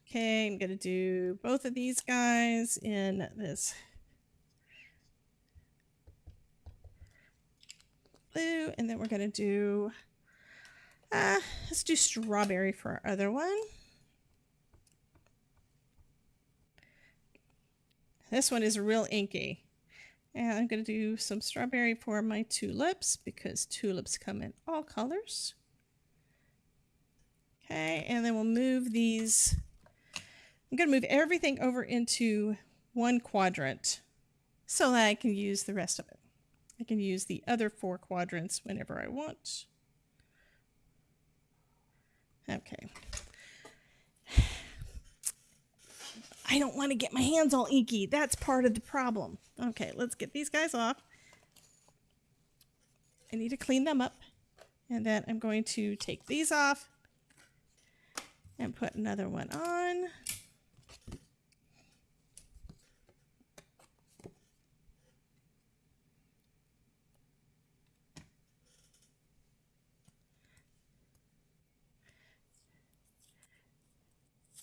Okay, I'm going to do both of these guys in this blue, and then we're going to do, let's do strawberry for our other one. This one is real inky. And I'm going to do some strawberry for my tulips because tulips come in all colors. Okay, and then we'll move these. I'm going to move everything over into one quadrant so that I can use the rest of it. I can use the other 4 quadrants whenever I want. Okay. I don't want to get my hands all inky. That's part of the problem. Okay, let's get these guys off. I need to clean them up. And then I'm going to take these off and put another one on.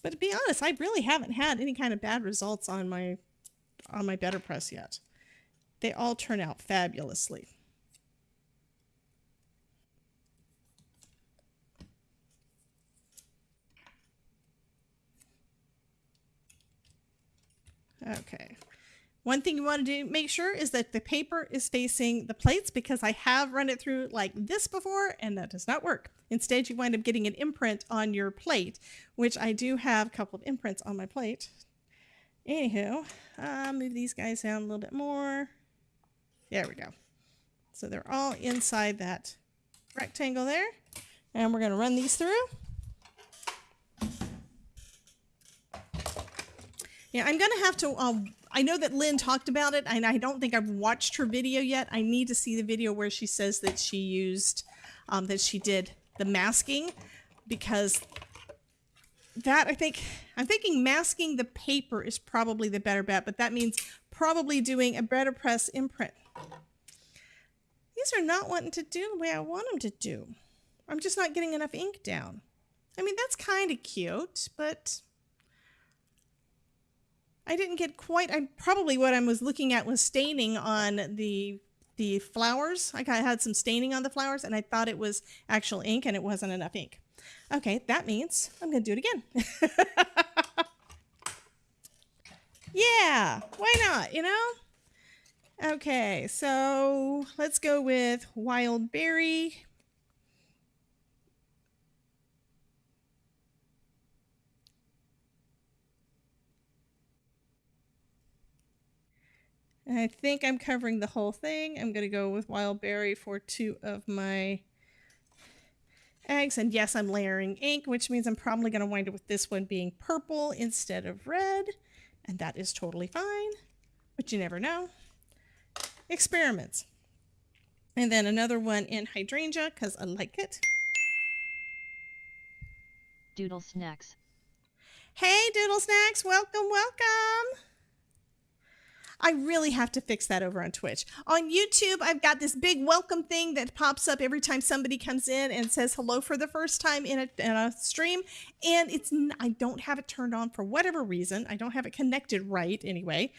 But to be honest, I really haven't had any kind of bad results on my BetterPress yet. They all turn out fabulously. Okay. One thing you want to do, make sure, is that the paper is facing the plates, because I have run it through like this before and that does not work. Instead, you wind up getting an imprint on your plate, which I do have a couple of imprints on my plate. Anywho, move these guys down a little bit more. There we go. So they're all inside that rectangle there. And we're going to run these through. Yeah, I'm going to have to, I know that Lynn talked about it, and I don't think I've watched her video yet. I need to see the video where she says that she used, that she did the masking, because that, I'm thinking masking the paper is probably the better bet, but that means probably doing a BetterPress imprint. These are not wanting to do the way I want them to do. I'm just not getting enough ink down. I mean, that's kind of cute, but I didn't get quite, probably what I was looking at was staining on the flowers. I had some staining on the flowers, and I thought it was actual ink, and it wasn't enough ink. Okay, that means I'm going to do it again. Yeah, why not, you know? Okay, so let's go with Wild Berry. And I think I'm covering the whole thing. I'm going to go with Wild Berry for 2 of my eggs. And yes, I'm layering ink, which means I'm probably going to wind up with this one being purple instead of red. And that is totally fine, but you never know. Experiments. And then another one in Hydrangea because I like it. Doodle Snacks. Hey, Doodle Snacks, welcome, welcome. I really have to fix that over on Twitch. On YouTube, I've got this big welcome thing that pops up every time somebody comes in and says hello for the first time in a stream. And I don't have it turned on for whatever reason. I don't have it connected right anyway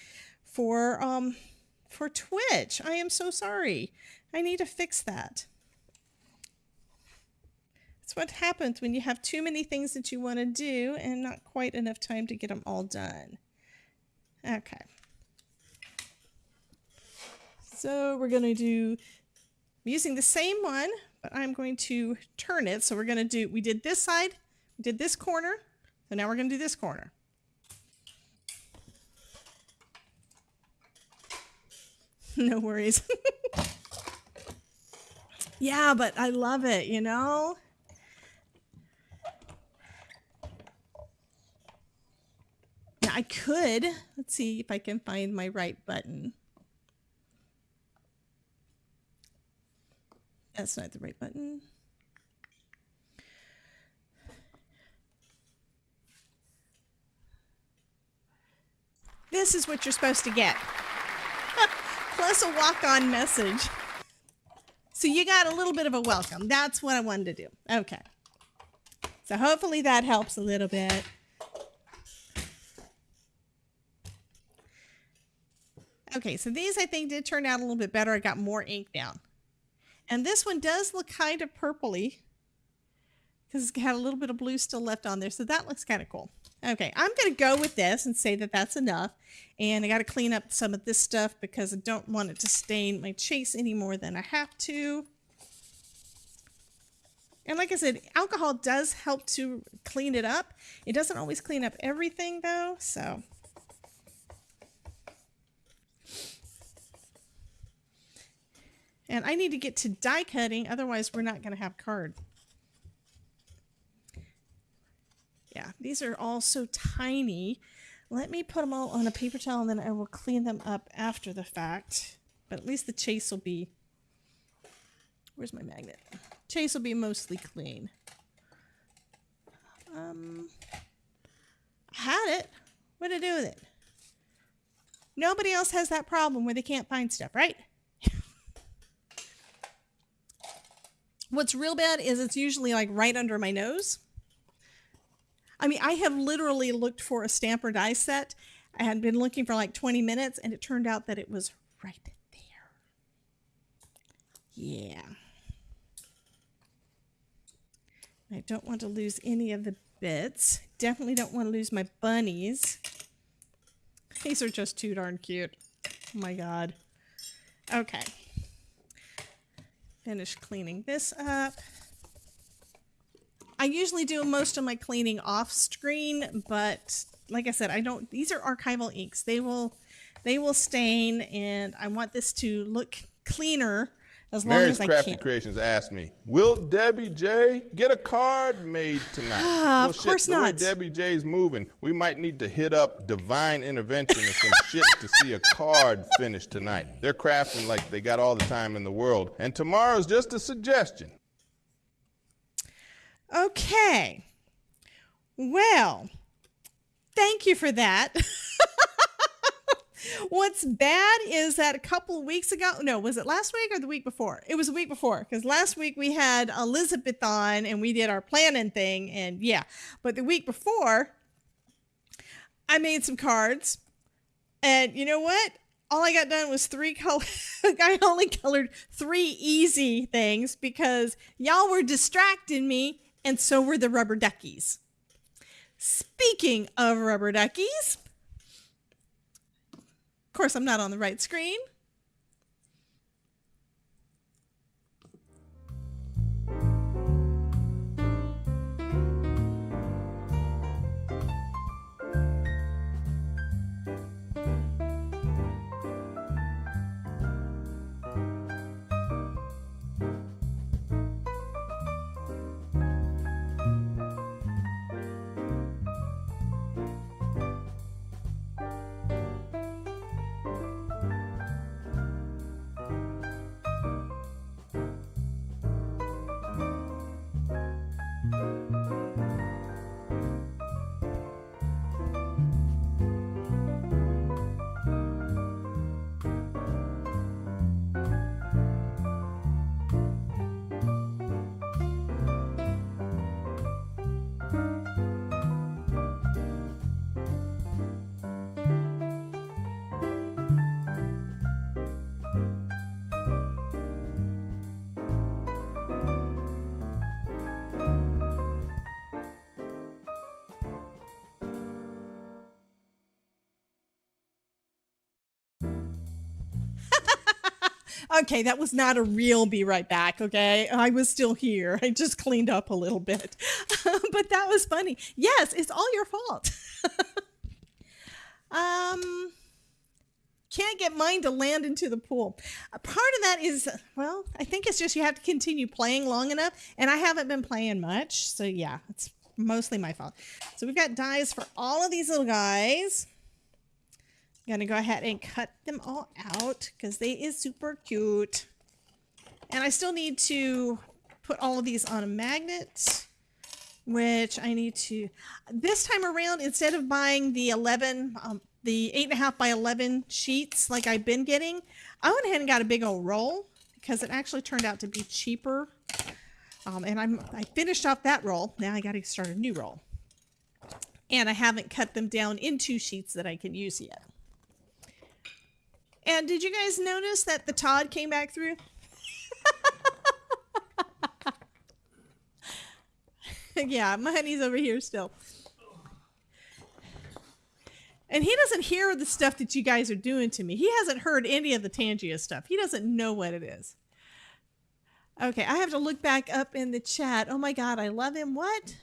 for Twitch. I am so sorry. I need to fix that. That's what happens when you have too many things that you want to do and not quite enough time to get them all done. Okay. So we're going to do, using the same one, but I'm going to turn it. So we're going to do, we did this side, we did this corner. So now we're going to do this corner. No worries. Yeah, but I love it, you know? Now I could, let's see if I can find my right button. That's not the right button. This is what you're supposed to get. Plus a walk-on message. So you got a little bit of a welcome. That's what I wanted to do. Okay. So hopefully that helps a little bit. Okay, so these I think did turn out a little bit better. I got more ink down. And this one does look kind of purpley because it's got a little bit of blue still left on there. So that looks kind of cool. Okay, I'm going to go with this and say that that's enough. And I got to clean up some of this stuff because I don't want it to stain my chase any more than I have to. And like I said, alcohol does help to clean it up. It doesn't always clean up everything though, so. And I need to get to die cutting, otherwise we're not going to have card. Yeah, these are all so tiny. Let me put them all on a paper towel and then I will clean them up after the fact. But at least the chase will be... Where's my magnet? Chase will be mostly clean. I had it. What did I do with it? Nobody else has that problem where they can't find stuff, right? What's real bad is it's usually like right under my nose. I mean, I have literally looked for a stamper die set. I had been looking for like 20 minutes and it turned out that it was right there. Yeah. I don't want to lose any of the bits. Definitely don't want to lose my bunnies. These are just too darn cute. Oh my God. Okay. Finish cleaning this up. I usually do most of my cleaning off screen, but like I said, I don't, these are archival inks. They will stain, and I want this to look cleaner as long as I can. Crafty Creations asked me, will Debbie J get a card made tonight? Of course not. The way Debbie J's moving, we might need to hit up Divine Intervention or some shit to see a card finished tonight. They're crafting like they got all the time in the world, and tomorrow's just a suggestion. Okay. Well, thank you for that. What's bad is that a couple of weeks ago, no, was it last week or the week before? It was the week before, because last week we had Elizabeth on and we did our planning thing, and yeah. But the week before, I made some cards, and you know what? All I got done was 3 colors. I only colored 3 easy things because y'all were distracting me, and so were the rubber duckies. Speaking of rubber duckies, of course, I'm not on the right screen. Okay, that was not a real be right back, okay? I was still here. I just cleaned up a little bit. But that was funny. Yes, it's all your fault. Can't get mine to land into the pool. A part of that is, well, I think it's just you have to continue playing long enough, and I haven't been playing much, so yeah, it's mostly my fault. So we've got dies for all of these little guys. Gonna go ahead and cut them all out because they is super cute. And I still need to put all of these on a magnet, which I need to, this time around, instead of buying the 8.5 by 11 sheets like I've been getting, I went ahead and got a big old roll because it actually turned out to be cheaper. And I finished off that roll. Now I got to start a new roll. And I haven't cut them down into sheets that I can use yet. And did you guys notice that the Todd came back through? Yeah, my honey's over here still. And he doesn't hear the stuff that you guys are doing to me. He hasn't heard any of the Tangia stuff. He doesn't know what it is. Okay, I have to look back up in the chat. Oh my God, I love him. What?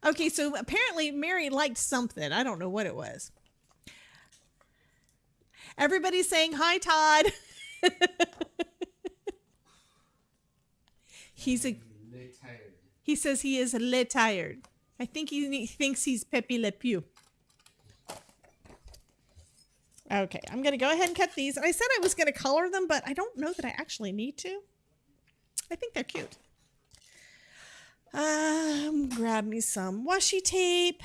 Okay, so apparently Mary liked something. I don't know what it was. Everybody's saying hi, Todd. He says he is a little tired. I think he thinks he's Pepe Le Pew. Okay, I'm going to go ahead and cut these. I said I was going to color them, but I don't know that I actually need to. I think they're cute. Grab me some washi tape.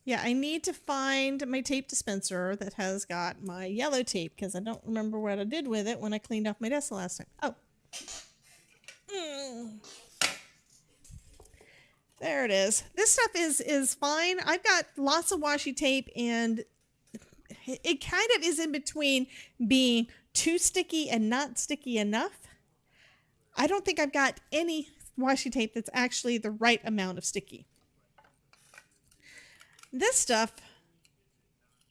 Yeah, I need to find my tape dispenser that has got my yellow tape because I don't remember what I did with it when I cleaned off my desk the last time. Oh. There it is. This stuff is fine. I've got lots of washi tape and it kind of is in between being too sticky and not sticky enough. I don't think I've got any washi tape that's actually the right amount of sticky. This stuff,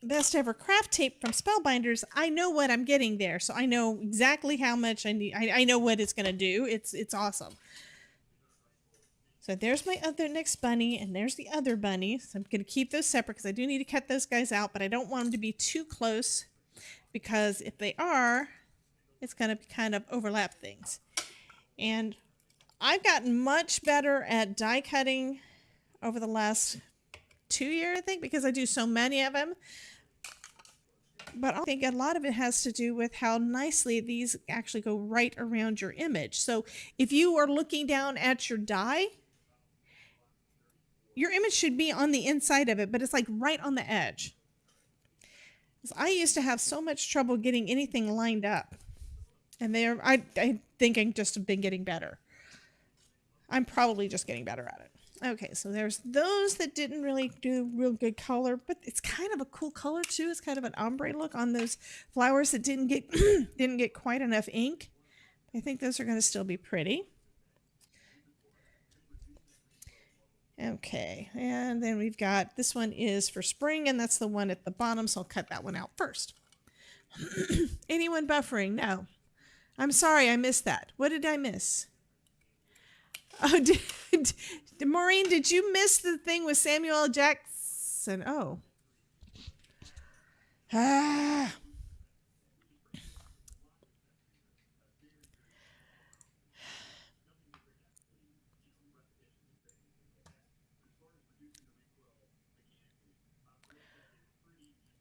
best ever craft tape from Spellbinders, I know what I'm getting there. So I know exactly how much I need. I know what it's going to do. It's awesome. So there's my other next bunny, and there's the other bunny. So I'm going to keep those separate because I do need to cut those guys out, but I don't want them to be too close because if they are, it's going to kind of overlap things. And I've gotten much better at die cutting over the last 2 years, I think, because I do so many of them. But I think a lot of it has to do with how nicely these actually go right around your image. So if you are looking down at your die, your image should be on the inside of it, but it's like right on the edge. I used to have so much trouble getting anything lined up. And I think I just have been getting better. I'm probably just getting better at it. Okay, so there's those that didn't really do real good color, but it's kind of a cool color too. It's kind of an ombre look on those flowers that didn't get didn't get quite enough ink. I think those are going to still be pretty. Okay, and then we've got, this one is for spring, and that's the one at the bottom, so I'll cut that one out first. Anyone buffering? No. I'm sorry, I missed that. What did I miss? Oh, Maureen, did you miss the thing with Samuel L. Jackson? Oh. Ah.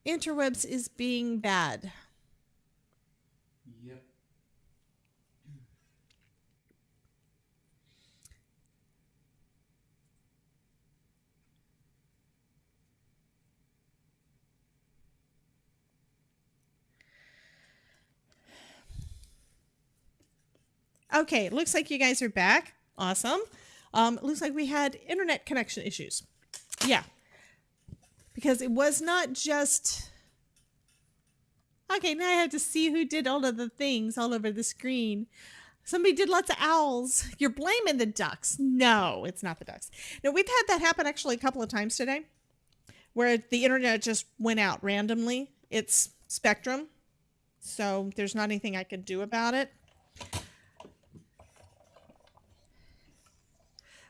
Interwebs is being bad. Yep. Okay, looks like you guys are back. Awesome. Looks like we had internet connection issues. Yeah. Because it was not just... Okay, now I have to see who did all of the things all over the screen. Somebody did lots of owls. You're blaming the ducks. No, it's not the ducks. No, we've had that happen actually a couple of times today, where the internet just went out randomly. It's Spectrum, so there's not anything I can do about it.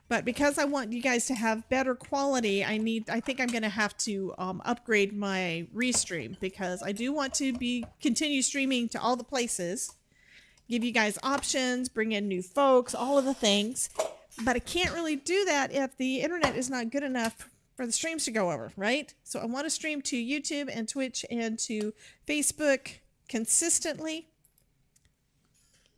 But because I want you guys to have better quality, I think I'm going to have to upgrade my restream, because I do want to continue streaming to all the places, give you guys options, bring in new folks, all of the things. But I can't really do that if the internet is not good enough for the streams to go over, right? So I want to stream to YouTube and Twitch and to Facebook consistently.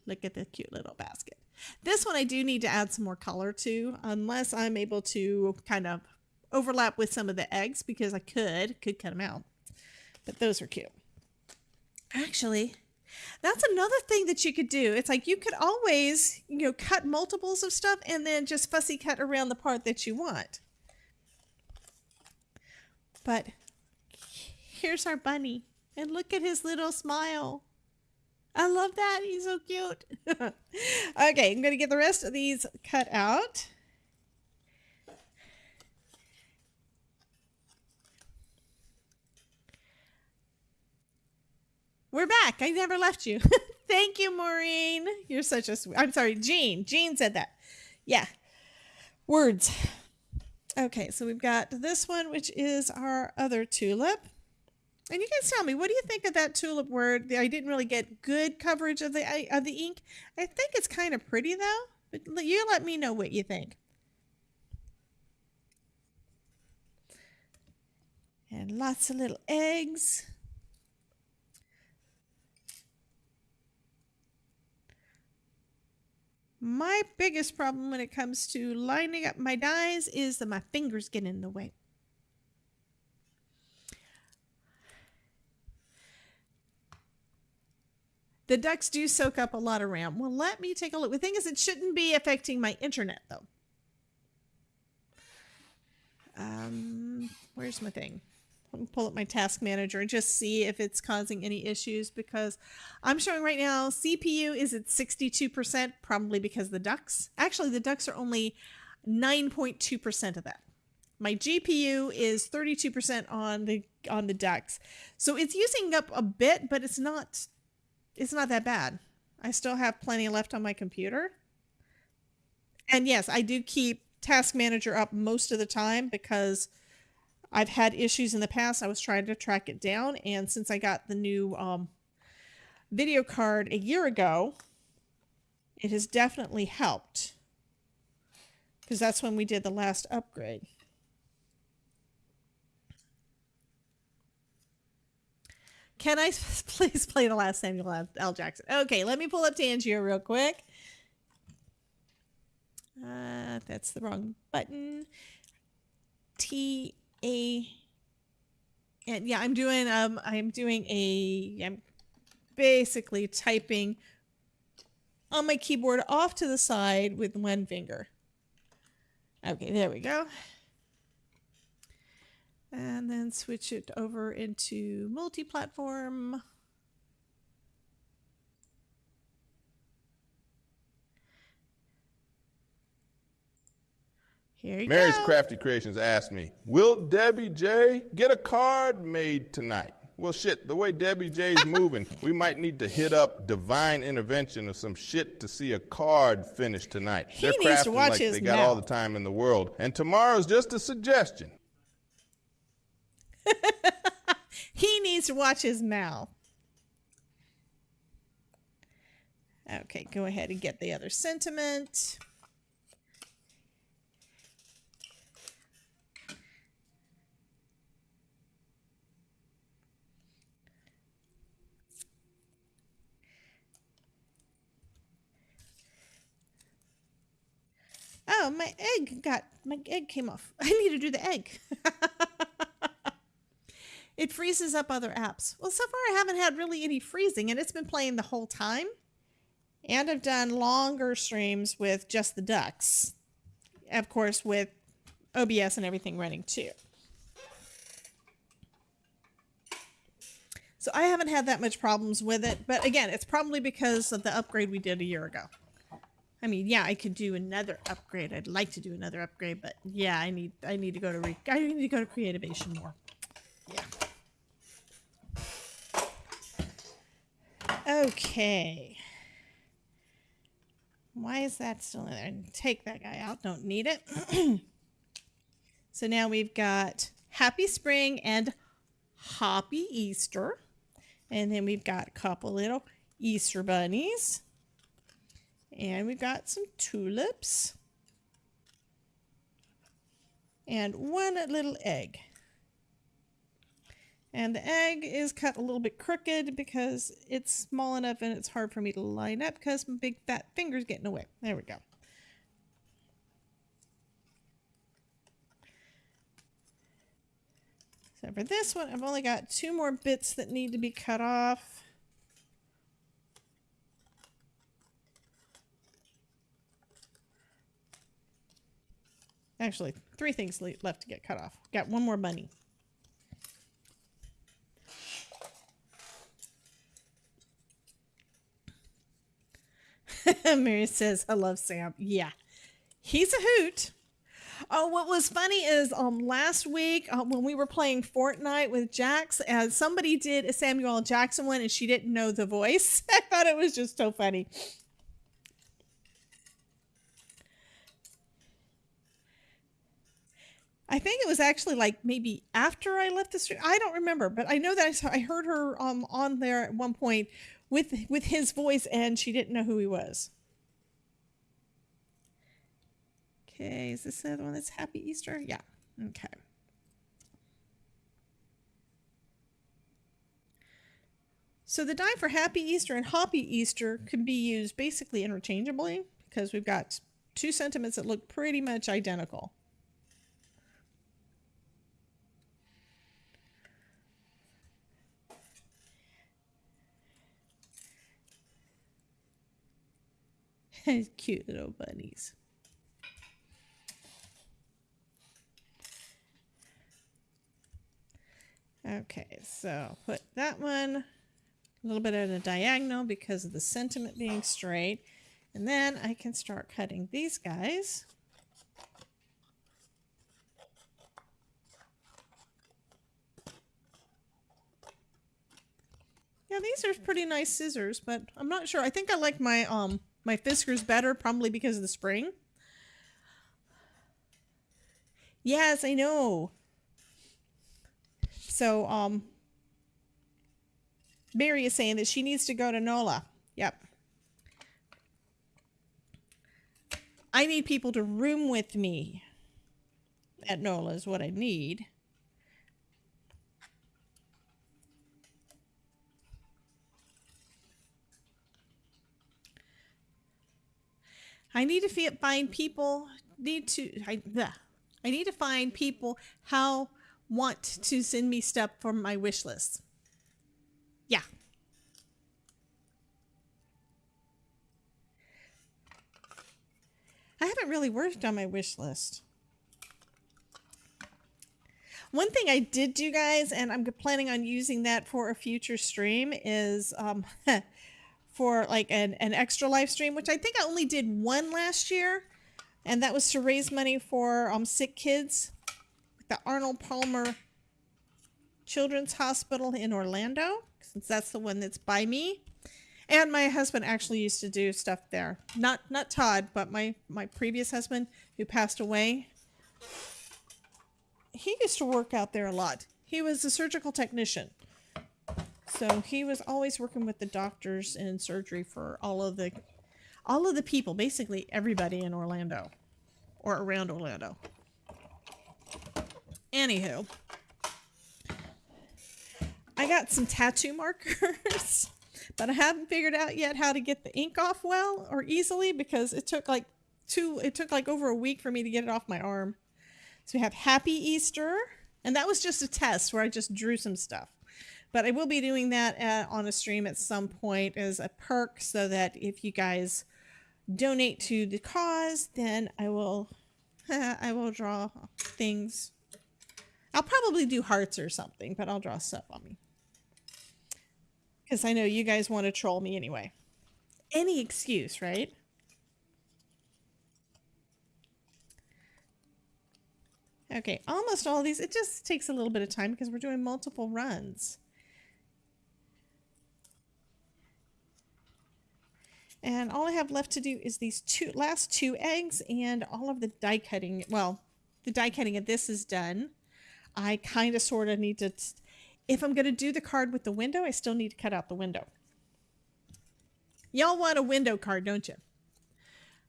Look at the cute little basket. This one I do need to add some more color to, unless I'm able to kind of overlap with some of the eggs, because I could cut them out. But those are cute. Actually, that's another thing that you could do. It's like you could always, cut multiples of stuff and then just fussy cut around the part that you want. But here's our bunny. And look at his little smile. I love that. He's so cute. Okay, I'm going to get the rest of these cut out. We're back. I never left you. Thank you, Maureen. You're such a sweet... I'm sorry, Jean. Jean said that. Yeah. Words. Okay, so we've got this one, which is our other tulip. And you guys tell me, what do you think of that tulip word? I didn't really get good coverage of the ink. I think it's kind of pretty, though. But you let me know what you think. And lots of little eggs. My biggest problem when it comes to lining up my dies is that my fingers get in the way. The ducks do soak up a lot of RAM. Well, let me take a look. The thing is, it shouldn't be affecting my internet, though. Where's my thing? Let me pull up my task manager and just see if it's causing any issues, because I'm showing right now CPU is at 62%, probably because the ducks. Actually, the ducks are only 9.2% of that. My GPU is 32% on the ducks. So it's using up a bit, but it's not that bad. I still have plenty left on my computer. And yes, I do keep Task Manager up most of the time because I've had issues in the past. I was trying to track it down, and since I got the new video card a year ago, it has definitely helped, because that's when we did the last upgrade. Can I please play the last Samuel L. Jackson? Okay, let me pull up Tangier real quick. That's the wrong button. And yeah, I'm basically typing on my keyboard off to the side with one finger. Okay, there we go. And then switch it over into multi-platform. Here you Mary's go. Crafty Creations asked me, will Debbie J get a card made tonight? Well, shit, the way Debbie J's moving, we might need to hit up Divine Intervention or some shit to see a card finished tonight. He They're needs to crafting watch like his they got all the time in the world. And tomorrow's just a suggestion. He needs to watch his mouth. Okay, go ahead and get the other sentiment. Oh, my egg came off. I need to do the egg. It freezes up other apps. Well, so far I haven't had really any freezing, and it's been playing the whole time. And I've done longer streams with just the ducks. Of course, with OBS and everything running too. So I haven't had that much problems with it. But again, it's probably because of the upgrade we did a year ago. I mean, yeah, I could do another upgrade. I'd like to do another upgrade, but yeah, I need to go to Creativation more. Yeah. Okay. Why is that still in there? Take that guy out. Don't need it. So now we've got Happy Spring and Happy Easter. And then we've got a couple little Easter bunnies. And we've got some tulips. And one little egg. And the egg is cut a little bit crooked because it's small enough and it's hard for me to line up because my big fat finger's getting away. There we go. So for this one, I've only got 2 more bits that need to be cut off. Actually, 3 things left to get cut off. Got 1 more bunny. Mary says, I love Sam. Yeah, he's a hoot. Oh, what was funny is last week when we were playing Fortnite with Jax, somebody did a Samuel L. Jackson one and she didn't know the voice. I thought it was just so funny. I think it was actually like maybe after I left the stream. I don't remember, but I know that I heard her on there at one point with his voice and she didn't know who he was. Okay, is this the other one that's Happy Easter? Yeah, okay. So the dye for Happy Easter and Happy Easter can be used basically interchangeably because we've got 2 sentiments that look pretty much identical. Cute little bunnies. Okay, so put that one a little bit at a diagonal because of the sentiment being straight. And then I can start cutting these guys. Yeah, these are pretty nice scissors, but I'm not sure. I think I like my my Fiskars better, probably because of the spring. Yes, I know. So, Mary is saying that she needs to go to NOLA. Yep. I need people to room with me at NOLA is what I need. I need to find people I need to find people how want to send me stuff from my wish list. Yeah. I haven't really worked on my wish list. One thing I did do, guys, and I'm planning on using that for a future stream, is for like an extra live stream, which I think I only did one last year, and that was to raise money for sick kids with the Arnold Palmer Children's Hospital in Orlando, since that's the one that's by me. And my husband actually used to do stuff there. Not Todd, but my previous husband who passed away. He used to work out there a lot. He was a surgical technician. So he was always working with the doctors in surgery for all of the people, basically everybody in Orlando or around Orlando. Anywho, I got some tattoo markers, but I haven't figured out yet how to get the ink off well or easily because it took like over a week for me to get it off my arm. So we have Happy Easter, and that was just a test where I just drew some stuff. But I will be doing that on a stream at some point as a perk so that if you guys donate to the cause, then I will draw things. I'll probably do hearts or something, but I'll draw stuff on me. Because I know you guys want to troll me anyway. Any excuse, right? Okay, almost all these. It just takes a little bit of time because we're doing multiple runs. And all I have left to do is these last two eggs and all of the die cutting. Well, the die cutting of this is done. I kind of sort of need to, if I'm going to do the card with the window, I still need to cut out the window. Y'all want a window card, don't you?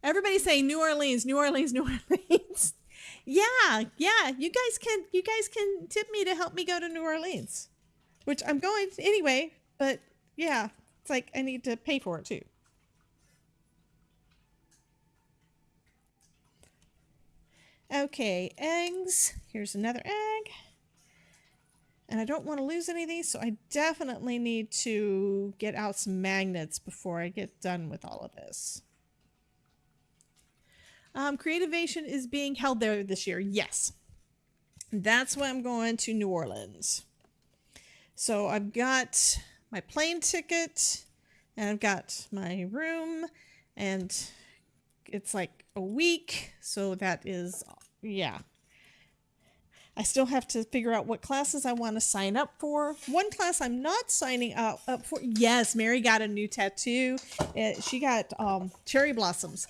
Everybody say New Orleans, New Orleans, New Orleans. Yeah. You guys can tip me to help me go to New Orleans, which I'm going anyway. But yeah, it's like I need to pay for it too. Okay, eggs. Here's another egg. And I don't want to lose any of these, so I definitely need to get out some magnets before I get done with all of this. Creativation is being held there this year. Yes. That's why I'm going to New Orleans. So I've got my plane ticket and I've got my room and it's like a week. So that is, yeah. I still have to figure out what classes I want to sign up for. One class I'm not signing up for. Yes, Mary got a new tattoo. She got cherry blossoms.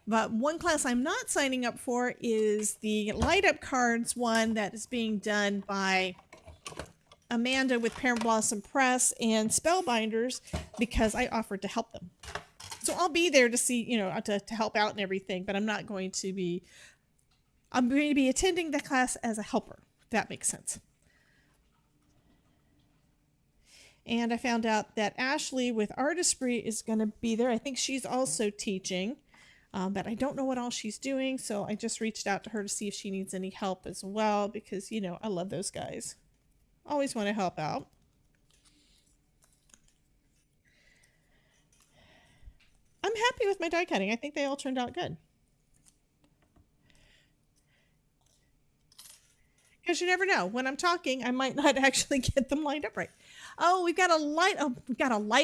But one class I'm not signing up for is the light up cards one that is being done by Amanda with Parent Blossom Press and Spellbinders because I offered to help them. So I'll be there to see, you know, to help out and everything, but I'm going to be attending the class as a helper, if that makes sense. And I found out that Ashley with Artistry is going to be there. I think she's also teaching. But I don't know what all she's doing, so I just reached out to her to see if she needs any help as well, because, you know, I love those guys. Always want to help out. I'm happy with my die cutting. I think they all turned out good. Because you never know. When I'm talking, I might not actually get them lined up right. Oh, we've got a light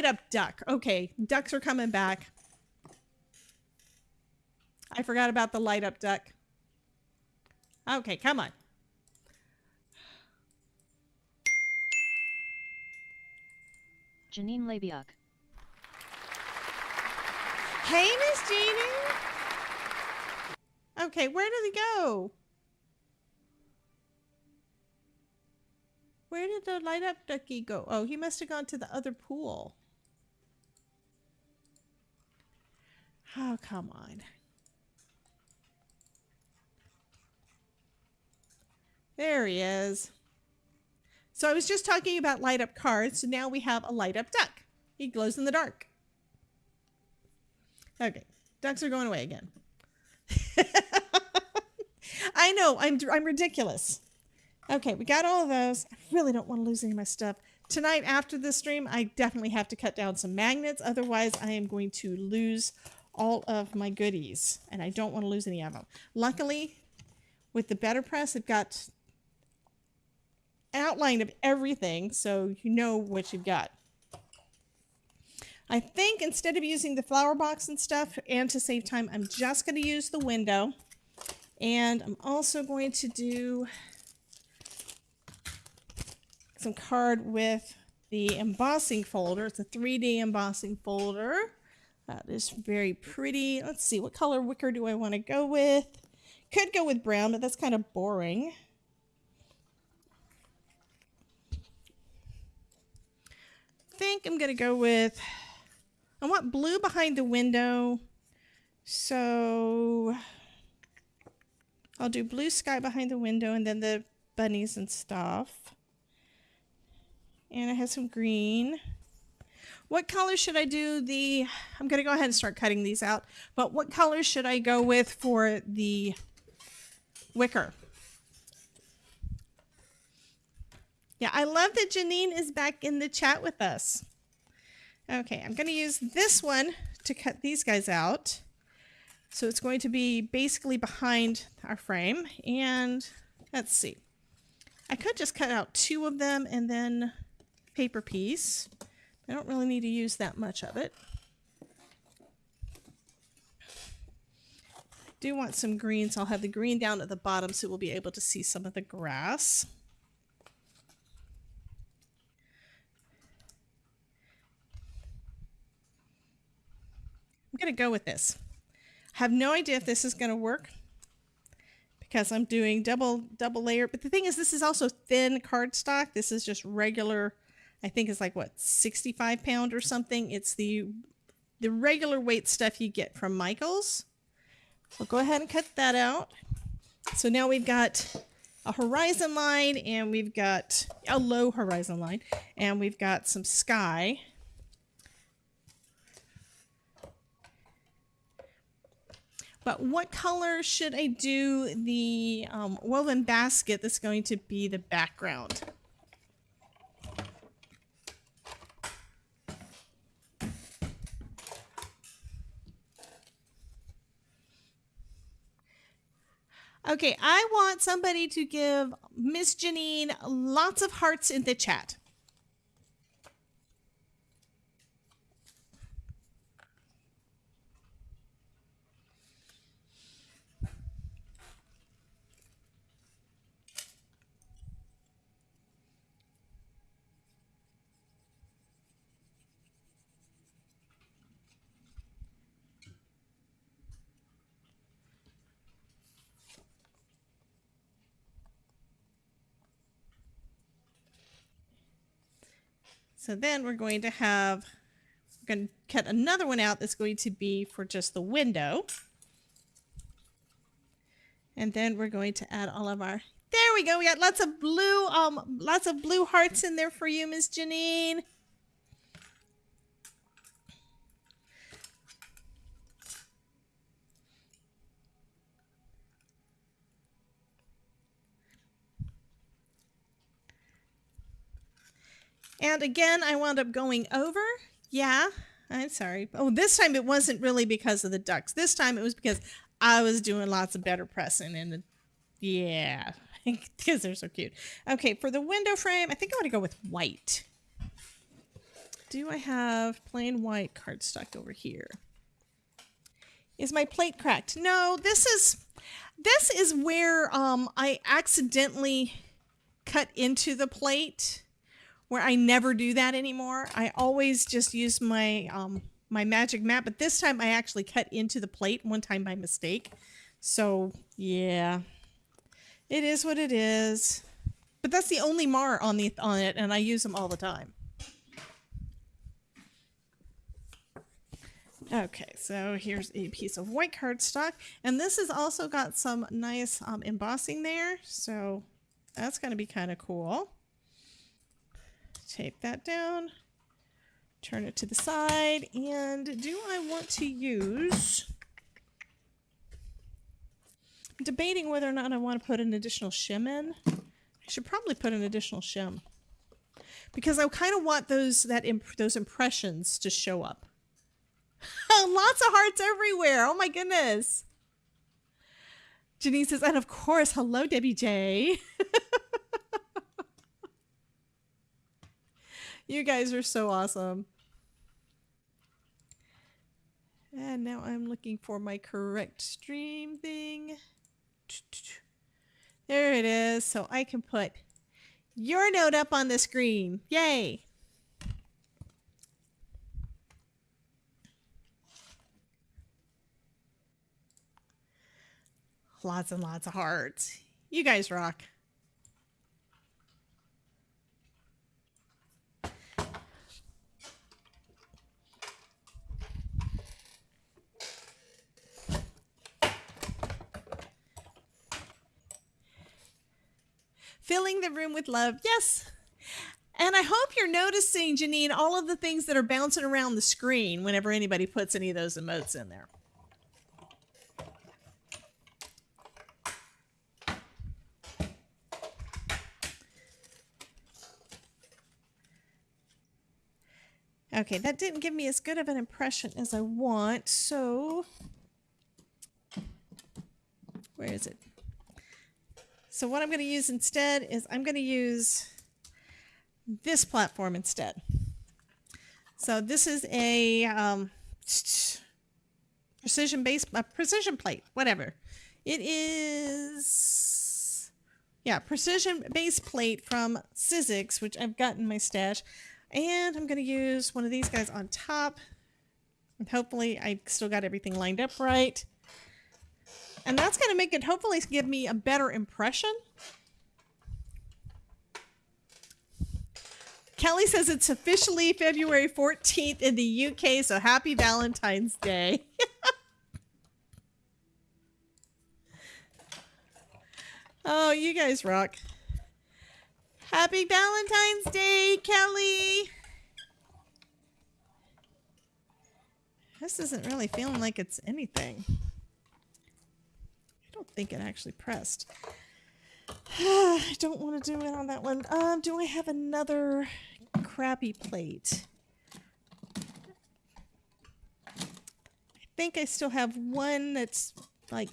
up duck. Okay, ducks are coming back. I forgot about the light up duck. Okay, come on. Janine Labiuk. Hey, Miss Jeannie. Okay, where did he go? Where did the light up ducky go? Oh, he must have gone to the other pool. Oh, come on. There he is. So I was just talking about light up cards. So now we have a light up duck. He glows in the dark. Okay. Ducks are going away again. I know. I'm ridiculous. Okay. We got all of those. I really don't want to lose any of my stuff. Tonight after this stream, I definitely have to cut down some magnets. Otherwise, I am going to lose all of my goodies. And I don't want to lose any of them. Luckily, with the BetterPress, I've got outline of everything, so you know what you've got. I think instead of using the flower box and stuff, and to save time, I'm just going to use the window. And I'm also going to do some card with the embossing folder. It's a 3D embossing folder. That is very pretty. Let's see, what color wicker do I want to go with? Could go with brown, but that's kind of boring. I think I'm going to go with, I want blue behind the window. So I'll do blue sky behind the window and then the bunnies and stuff. And I have some green. What color should I do I'm going to go ahead and start cutting these out. But what color should I go with for the wicker? Yeah, I love that Janine is back in the chat with us. Okay, I'm going to use this one to cut these guys out. So it's going to be basically behind our frame. And let's see. I could just cut out 2 of them and then paper piece. I don't really need to use that much of it. I do want some green, so I'll have the green down at the bottom so we'll be able to see some of the grass. I'm going to go with this. I have no idea if this is going to work because I'm doing double layer. But the thing is, this is also thin cardstock. This is just regular, I think it's like, what, 65 pound or something. It's the regular weight stuff you get from Michael's. So go ahead and cut that out. So now we've got a horizon line and we've got a low horizon line and we've got some sky. But what color should I do the woven basket that's going to be the background? Okay, I want somebody to give Miss Janine lots of hearts in the chat. So then we're going to cut another one out that's going to be for just the window. And then we're going to add all of our, there we go. We got lots of blue hearts in there for you, Miss Janine. And again, I wound up going over. Yeah, I'm sorry. Oh, this time it wasn't really because of the ducks. This time it was because I was doing lots of BetterPressing and yeah, because they're so cute. Okay, for the window frame, I think I want to go with white. Do I have plain white cardstock over here? Is my plate cracked? No, this is where I accidentally cut into the plate. Where I never do that anymore. I always just use my my magic mat, but this time I actually cut into the plate one time by mistake. So yeah, it is what it is. But that's the only mar on it, and I use them all the time. Okay, so here's a piece of white cardstock, and this has also got some nice embossing there, so that's going to be kind of cool. Take that down, turn it to the side, and do I want to use, I'm debating whether or not I want to put an additional shim in. I should probably put an additional shim because I kind of want those impressions to show up. Lots of hearts everywhere. Oh my goodness. Janine says, and of course, hello, Debbie J. You guys are so awesome. And now I'm looking for my correct stream thing. There it is. So I can put your note up on the screen. Yay. Lots and lots of hearts. You guys rock. Filling the room with love. Yes. And I hope you're noticing, Janine, all of the things that are bouncing around the screen whenever anybody puts any of those emotes in there. Okay, that didn't give me as good of an impression as I want, so where is it? So what I'm going to use instead is I'm going to use this platform instead. So this is a precision plate, whatever. It is, yeah, precision base plate from Sizzix, which I've got in my stash. And I'm going to use one of these guys on top. And hopefully I still got everything lined up right. And that's going to make it hopefully give me a better impression. Kelly says it's officially February 14th in the UK, so happy Valentine's Day. Oh, you guys rock. Happy Valentine's Day, Kelly. This isn't really feeling like it's anything. I don't think it actually pressed. I don't want to do it on that one. Do I have another crappy plate? I think I still have one that's like,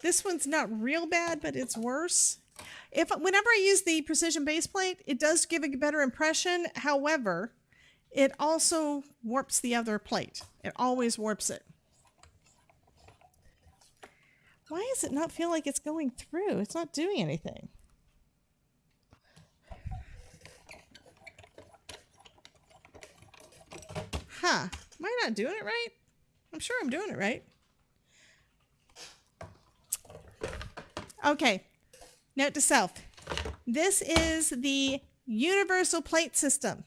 this one's not real bad, but it's worse. Whenever I use the precision base plate, it does give a better impression. However, it also warps the other plate. It always warps it. Why does it not feel like it's going through? It's not doing anything. Huh. Am I not doing it right? I'm sure I'm doing it right. Okay. Note to self. This is the universal plate system.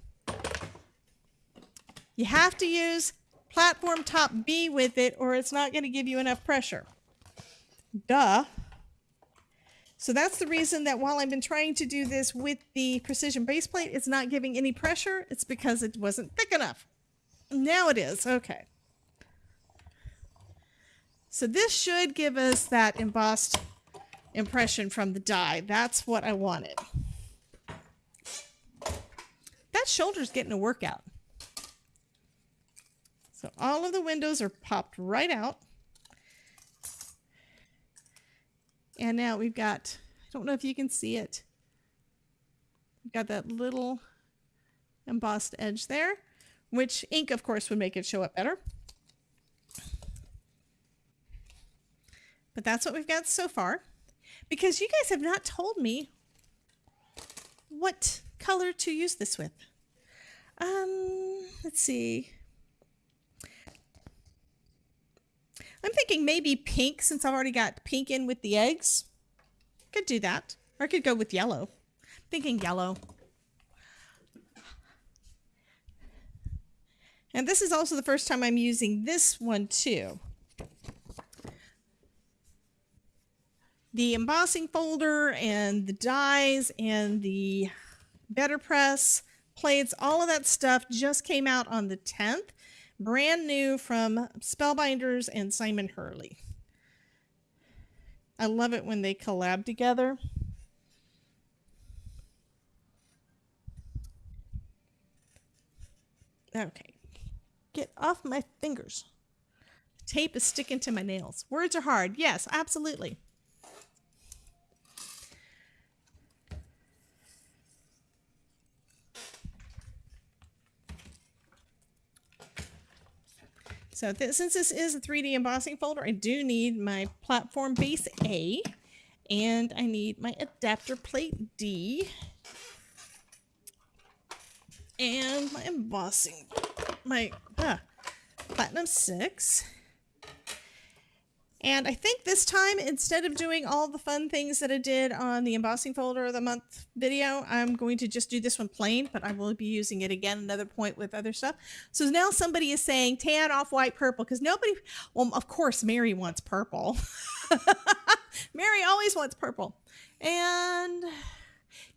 You have to use platform top B with it or it's not going to give you enough pressure. Duh. So that's the reason that while I've been trying to do this with the precision base plate, it's not giving any pressure. It's because it wasn't thick enough. Now it is. Okay. So this should give us that embossed impression from the die. That's what I wanted. That shoulder's getting a workout. So all of the windows are popped right out. And now we've got, I don't know if you can see it. We've got that little embossed edge there, which ink, of course, would make it show up better. But that's what we've got so far. Because you guys have not told me what color to use this with. Let's see. I'm thinking maybe pink, since I've already got pink in with the eggs. Could do that. Or I could go with yellow. I'm thinking yellow. And this is also the first time I'm using this one too. The embossing folder and the dies and the BetterPress plates, all of that stuff just came out on the 10th. Brand new from Spellbinders and Simon Hurley. I love it when they collab together. Okay. Get off my fingers. Tape is sticking to my nails. Words are hard. Yes, absolutely. So since this is a 3D embossing folder, I do need my platform base A, and I need my adapter plate D, and my embossing, my platinum 6. And I think this time, instead of doing all the fun things that I did on the embossing folder of the month video, I'm going to just do this one plain, but I will be using it again another point with other stuff. So now somebody is saying tan, off white, purple, because nobody, well, of course, Mary wants purple. Mary always wants purple. And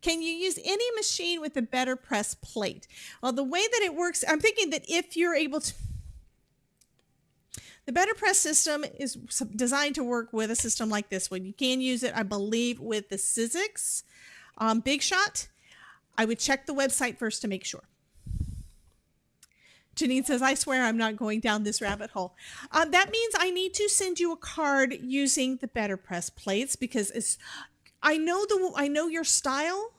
can you use any machine with a BetterPress plate? Well, the way that it works, I'm thinking that if you're able to, the BetterPress system is designed to work with a system like this one. You can use it, I believe, with the Sizzix Big Shot. I would check the website first to make sure. Janine says, I swear I'm not going down this rabbit hole. That means I need to send you a card using the BetterPress plates because I know your style.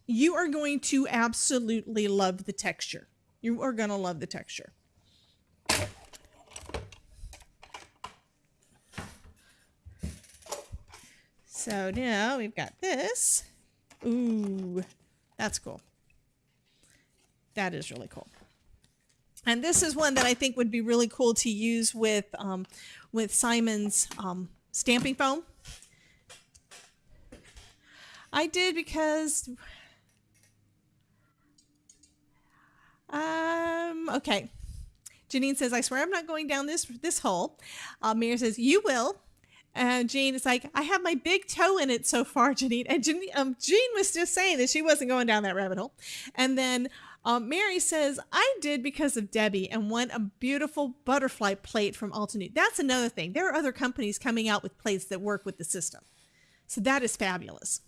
You are going to absolutely love the texture. You are going to love the texture. So now we've got this. Ooh, that's cool. That is really cool. And this is one that I think would be really cool to use with Simon's stamping foam. I did because, okay. Janine says, I swear I'm not going down this hole. Mira says, you will. And Jean is like, I have my big toe in it so far, Janine. And Jean was just saying that she wasn't going down that rabbit hole. And then Mary says, I did because of Debbie and won a beautiful butterfly plate from Altenew. That's another thing. There are other companies coming out with plates that work with the system. So that is fabulous.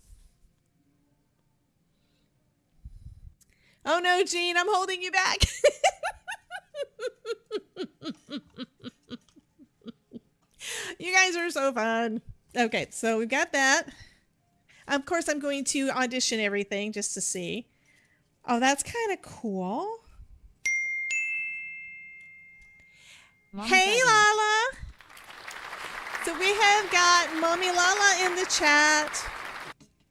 Oh no, Jean, I'm holding you back. You guys are so fun. Okay, so we've got that. Of course, I'm going to audition everything just to see. Oh, that's kind of cool. Hey, Lala. So we have got Mommy Lala in the chat.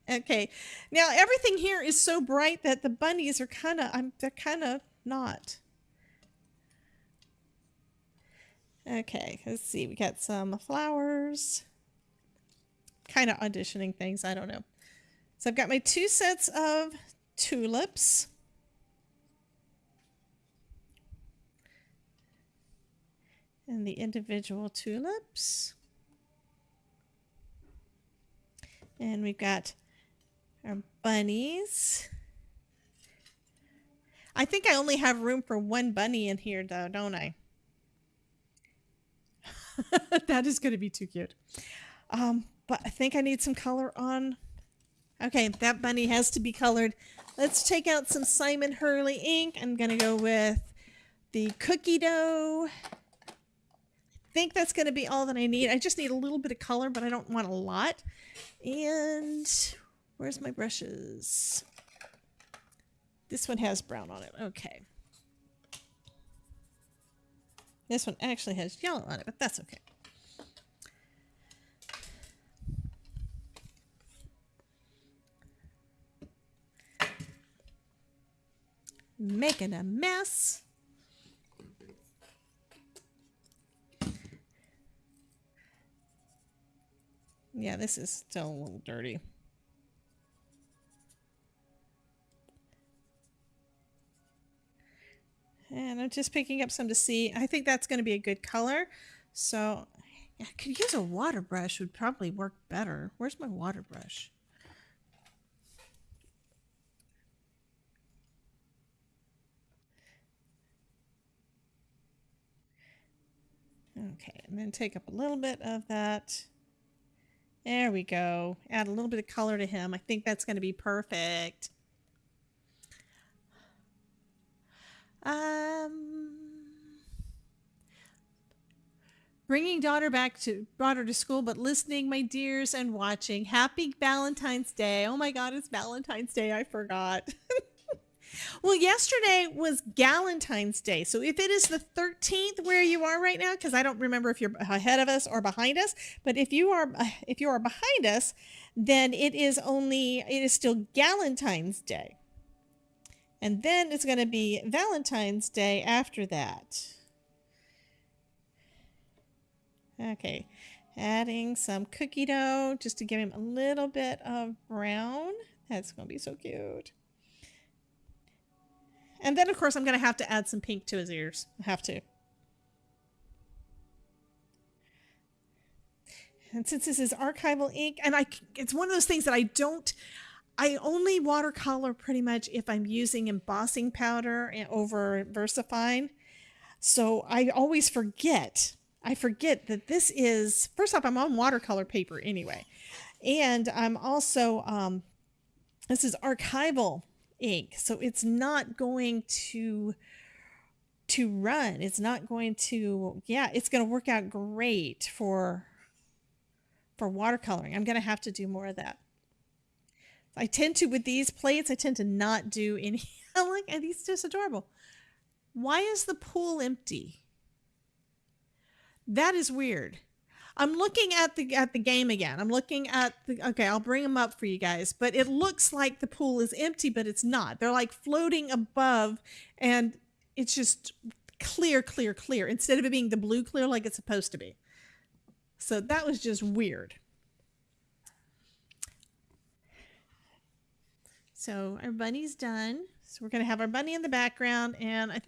Okay. Now, everything here is so bright that the bunnies are they're kind of not. Okay, let's see. We got some flowers. Kind of auditioning things. I don't know. So I've got my 2 sets of tulips. And the individual tulips. And we've got our bunnies. I think I only have room for 1 bunny in here though, don't I? That is going to be too cute. But I think I need some color on. Okay, that bunny has to be colored. Let's take out some Simon Hurley ink. I'm going to go with the cookie dough. I think that's going to be all that I need. I just need a little bit of color, but I don't want a lot. And where's my brushes? This one has brown on it. Okay. This one actually has yellow on it, but that's okay. Making a mess. Yeah, this is still a little dirty. And I'm just picking up some to see. I think that's going to be a good color. So I could use a water brush, would probably work better. Where's my water brush? Okay, and then take up a little bit of that. There we go. Add a little bit of color to him. I think that's going to be perfect. Bringing daughter to school, but listening, my dears, and watching. Happy Valentine's Day. Oh my God, it's Valentine's Day. I forgot. Well, yesterday was Galentine's Day. So if it is the 13th where you are right now, because I don't remember if you're ahead of us or behind us, but if you are behind us, then it is still Galentine's Day. And then it's going to be Valentine's Day after that. Okay, adding some cookie dough just to give him a little bit of brown. That's going to be so cute. And then, of course, I'm going to have to add some pink to his ears. I have to. And since this is archival ink, and it's one of those things that I only watercolor pretty much if I'm using embossing powder over VersaFine. So I always forget. I forget that this is, first off, I'm on watercolor paper anyway. And I'm also, this is archival ink. So it's not going to run. It's not going to, it's going to work out great for watercoloring. I'm going to have to do more of that. I tend to, with these plates, I tend to not do any, and he's just adorable. Why is the pool empty? That is weird. I'm looking at the game again. I'm looking at okay, I'll bring them up for you guys, but it looks like the pool is empty, but it's not. They're like floating above, and it's just clear, clear, clear instead of it being the blue clear like it's supposed to be. So that was just weird. So our bunny's done. So we're going to have our bunny in the background, and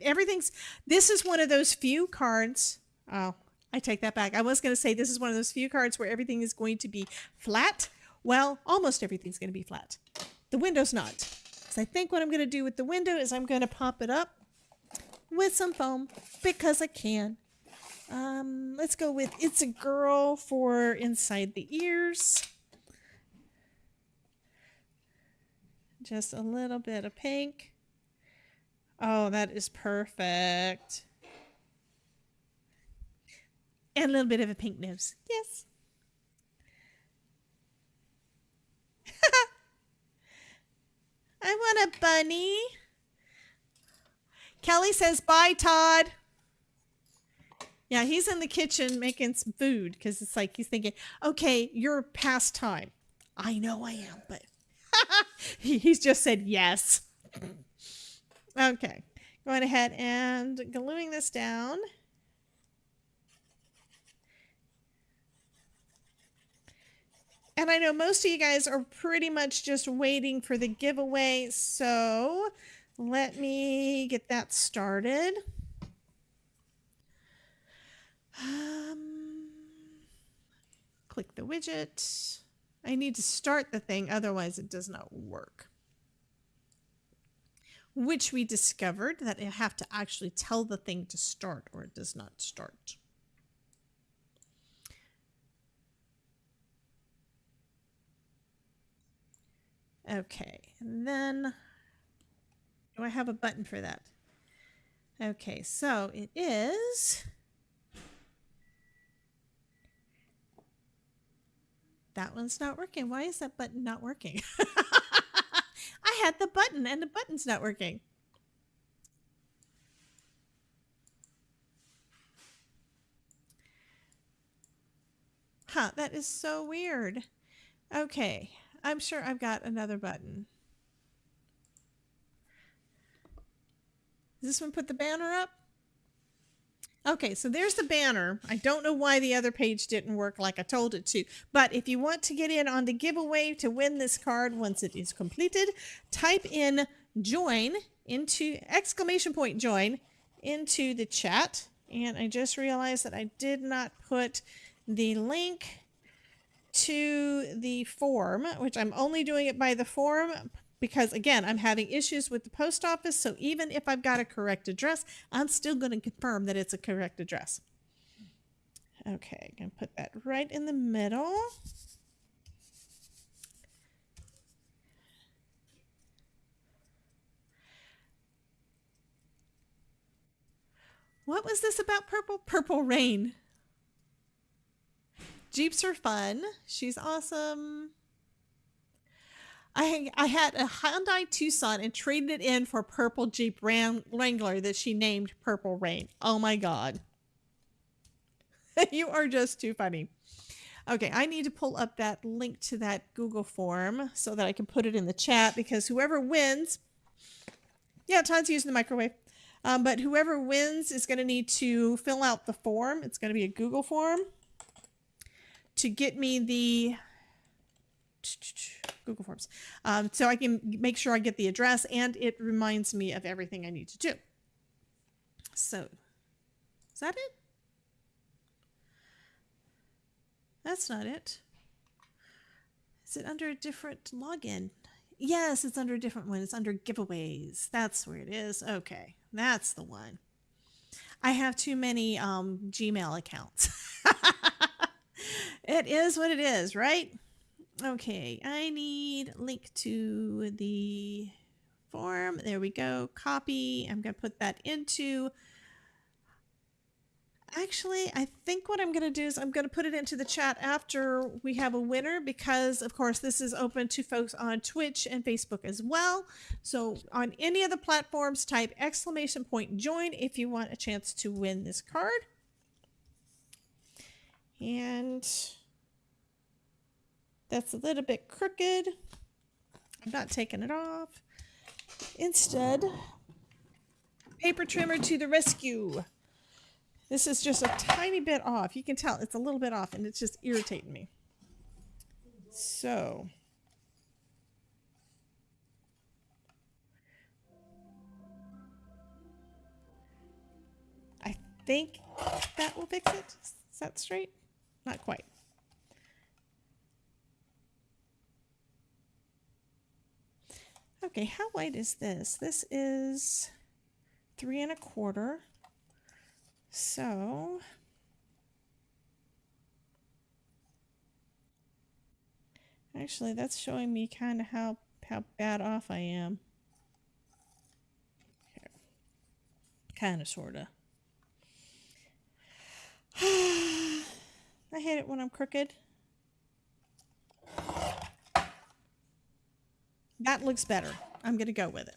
this is one of those few cards. Oh, I take that back. I was going to say this is one of those few cards where everything is going to be flat. Well, almost everything's going to be flat. The window's not. So I think what I'm going to do with the window is I'm going to pop it up with some foam because I can. Let's go with It's a Girl for inside the ears. Just a little bit of pink. Oh, that is perfect. And a little bit of a pink nose. Yes. I want a bunny. Kelly says, bye, Todd. Yeah, he's in the kitchen making some food because it's like he's thinking, okay, you're past time. I know I am, but he's just said yes. Okay, going ahead and gluing this down. And I know most of you guys are pretty much just waiting for the giveaway, so let me get that started. Click the widget. I need to start the thing, otherwise it does not work. Which we discovered that I have to actually tell the thing to start or it does not start. Okay, and then do I have a button for that? Okay, so it is that one's not working. Why is that button not working? I had the button and the button's not working. Huh, that is so weird. Okay, I'm sure I've got another button. Does this one put the banner up? Okay, so there's the banner. I don't know why the other page didn't work like I told it to. But if you want to get in on the giveaway to win this card once it is completed, type in join into !join into the chat. And I just realized that I did not put the link to the form, which I'm only doing it by the form because, again, I'm having issues with the post office. So even if I've got a correct address, I'm still going to confirm that it's a correct address. Okay, I'm going to put that right in the middle. What was this about purple? Purple rain. Jeeps are fun. She's awesome. I had a Hyundai Tucson and traded it in for a purple Jeep Wrangler that she named Purple Rain. Oh my God. You are just too funny. Okay, I need to pull up that link to that Google form so that I can put it in the chat because whoever wins, yeah, Todd's using the microwave, but whoever wins is going to need to fill out the form. It's going to be a Google form to get me the Google Forms. So I can make sure I get the address and it reminds me of everything I need to do. So, is that it? That's not it. Is it under a different login? Yes, it's under a different one. It's under giveaways. That's where it is. Okay, that's the one. I have too many Gmail accounts. It is what it is, right? Okay, I need a link to the form. There we go. Copy. I'm going to put that into. Actually, I think what I'm going to do is I'm going to put it into the chat after we have a winner because, of course, this is open to folks on Twitch and Facebook as well. So on any of the platforms, type !join if you want a chance to win this card. And that's a little bit crooked. I'm not taking it off. Instead, Paper trimmer to the rescue. This is just a tiny bit off. You can tell it's a little bit off and it's just irritating me. So. I think that will fix it. Is that straight? Not quite. Okay, how wide is this? This is 3 1/4. So actually that's showing me kind of how bad off I am. Kind of, sort of. I hate it when I'm crooked. That looks better. I'm going to go with it.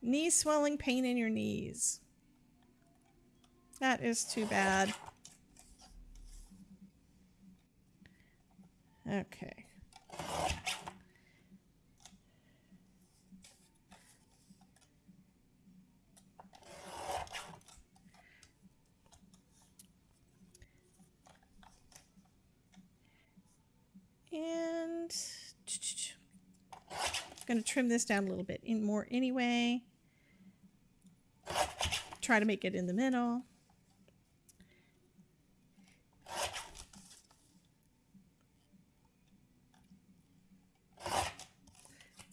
Knee swelling, pain in your knees. That is too bad. Okay. And I'm going to trim this down a little bit more anyway. Try to make it in the middle.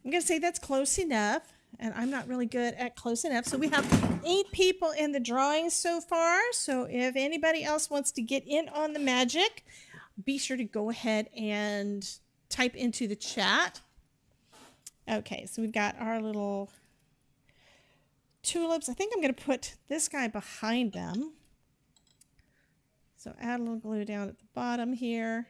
I'm going to say that's close enough, and I'm not really good at close enough. So we have 8 people in the drawing so far. So if anybody else wants to get in on the magic, be sure to go ahead and type into the chat. Okay, so we've got our little tulips. I think I'm going to put this guy behind them. So add a little glue down at the bottom here.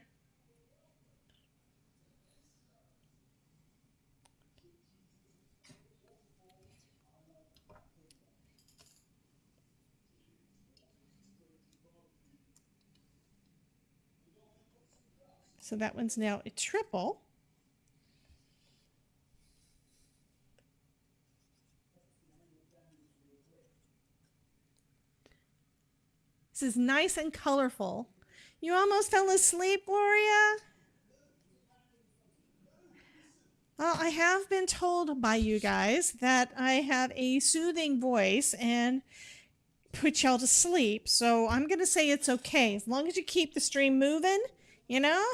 So that one's now a triple. This is nice and colorful. You almost fell asleep, Gloria? Well, I have been told by you guys that I have a soothing voice and put y'all to sleep. So I'm going to say it's okay. As long as you keep the stream moving, you know?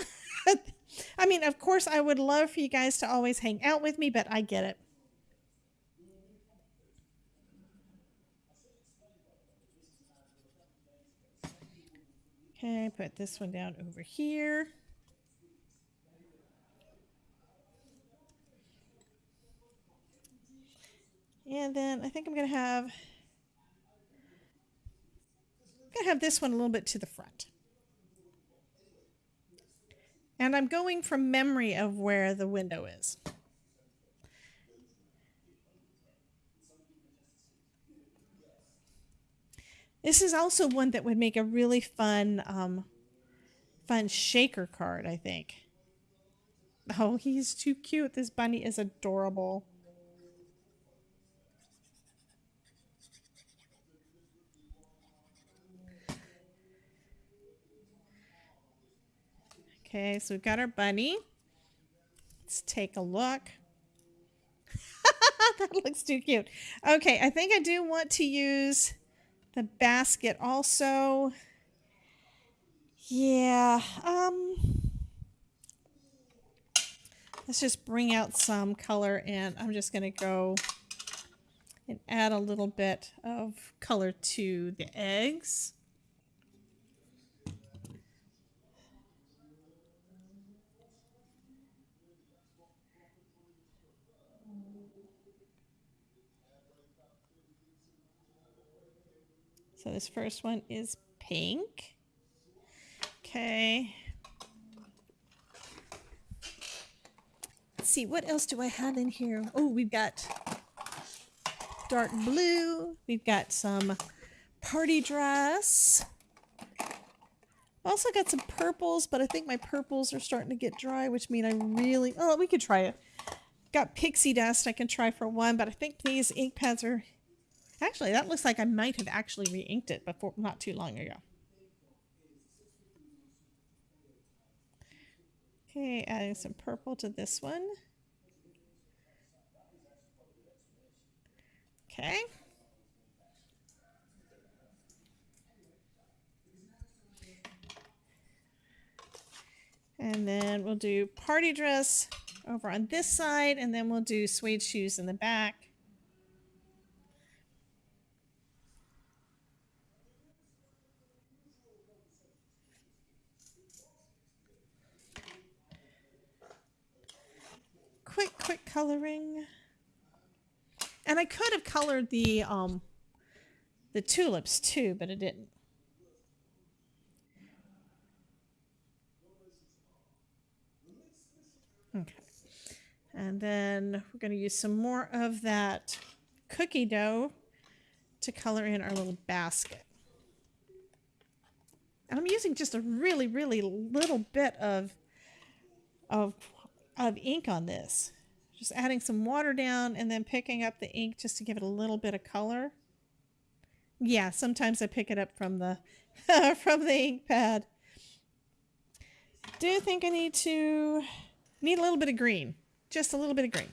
I mean, of course, I would love for you guys to always hang out with me, but I get it. Okay, put this one down over here. And then I think I'm going to have this one a little bit to the front. And I'm going from memory of where the window is. This is also one that would make a really fun shaker card, I think. Oh, he's too cute. This bunny is adorable. Okay, so we've got our bunny. Let's take a look. That looks too cute. Okay, I think I do want to use the basket also. Yeah, let's just bring out some color, and I'm just going to go and add a little bit of color to the eggs. So this first one is pink. Okay. Let's see, what else do I have in here? Oh, we've got dark blue. We've got some party dress. Also got some purples, but I think my purples are starting to get dry, which means I really... Oh, we could try it. got pixie dust I can try for one, but I think these ink pads are... Actually, that looks like I might have actually re-inked it before, not too long ago. Okay, adding some purple to this one. Okay. And then we'll do party dress over on this side, and then we'll do suede shoes in the back. Quick coloring. And I could have colored the tulips too, but I didn't. Okay. And then we're going to use some more of that cookie dough to color in our little basket. And I'm using just a really little bit of ink on this. Just adding some water down and then picking up the ink just to give it a little bit of color. Yeah, sometimes I pick it up from the from the ink pad. Do think I need a little bit of green. Just a little bit of green.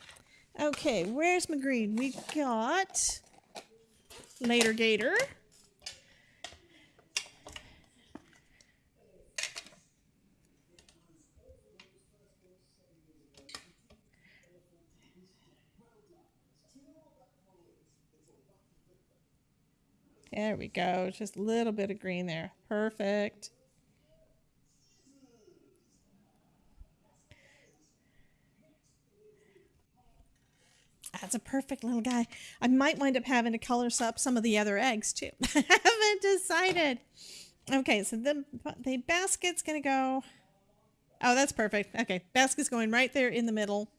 Okay, where's my green? We got Later Gator. There we go. Just a little bit of green there. Perfect. That's a perfect little guy. I might wind up having to color up some of the other eggs too. I haven't decided. Okay, so the basket's going to go... Oh, that's perfect. Okay, basket's going right there in the middle.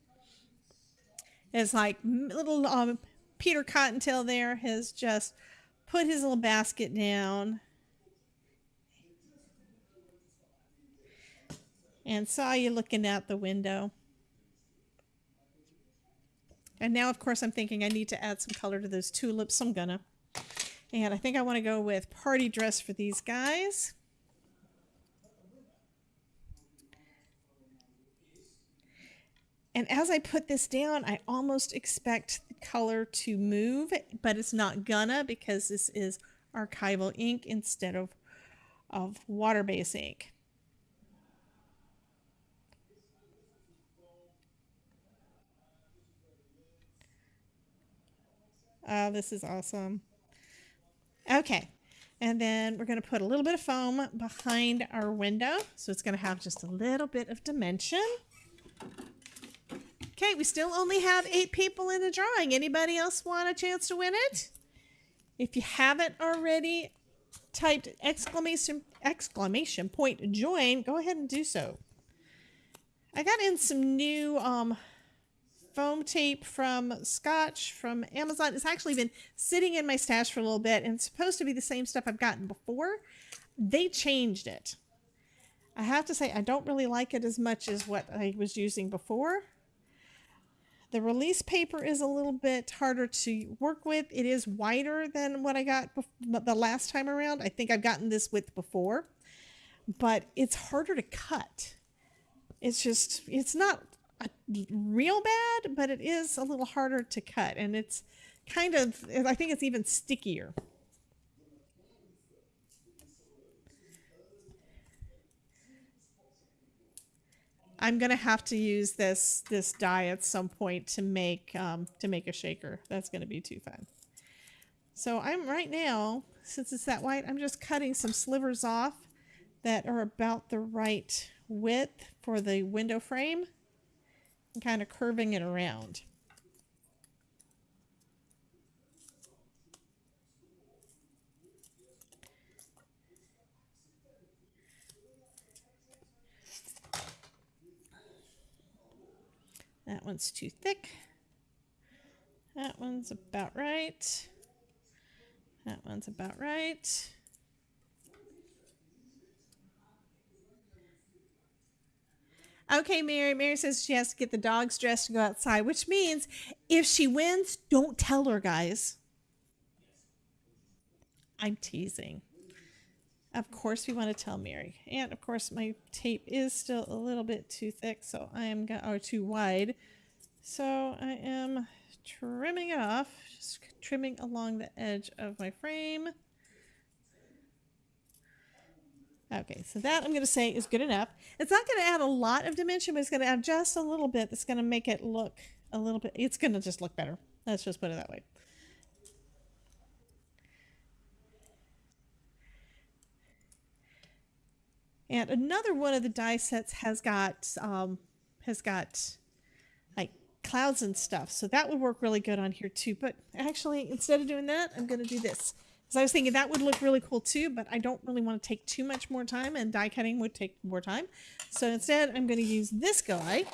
It's like little Peter Cottontail there has just put his little basket down. And saw you looking out the window. And now, of course, I'm thinking I need to add some color to those tulips. So I'm gonna. And I think I want to go with party dress for these guys. And as I put this down, I almost expect the color to move, but it's not gonna because this is archival ink instead of water-based ink. Oh, this is awesome. Okay, and then we're going to put a little bit of foam behind our window, so it's going to have just a little bit of dimension. Okay, we still only have 8 people in the drawing. Anybody else want a chance to win it? If you haven't already typed exclamation point join, go ahead and do so. I got in some new foam tape from Scotch from Amazon. It's actually been sitting in my stash for a little bit, and it's supposed to be the same stuff I've gotten before. They changed it. I have to say I don't really like it as much as what I was using before. The release paper is a little bit harder to work with. It is wider than what I got the last time around. I think I've gotten this width before, but it's harder to cut. It's not real bad, but it is a little harder to cut, and it's kind of, I think it's even stickier. I'm gonna have to use this die at some point to make a shaker. That's gonna be too fun. So I'm right now, since it's that white, I'm just cutting some slivers off that are about the right width for the window frame and kind of curving it around. That one's too thick. That one's about right. That one's about right. Okay, Mary. Mary says she has to get the dogs dressed to go outside, which means if she wins, don't tell her, guys. I'm teasing. Of course, we want to tell Mary. And of course, my tape is still a little bit too thick, so I am or too wide. So I am trimming it off, just trimming along the edge of my frame. Okay, so that I'm going to say is good enough. It's not going to add a lot of dimension, but it's going to add just a little bit that's going to make it look a little bit, it's going to just look better. Let's just put it that way. And another one of the die sets has got like clouds and stuff. So that would work really good on here too. But actually, instead of doing that, I'm going to do this. Because I was thinking that would look really cool too, but I don't really want to take too much more time, and die cutting would take more time. So instead, I'm going to use this guy.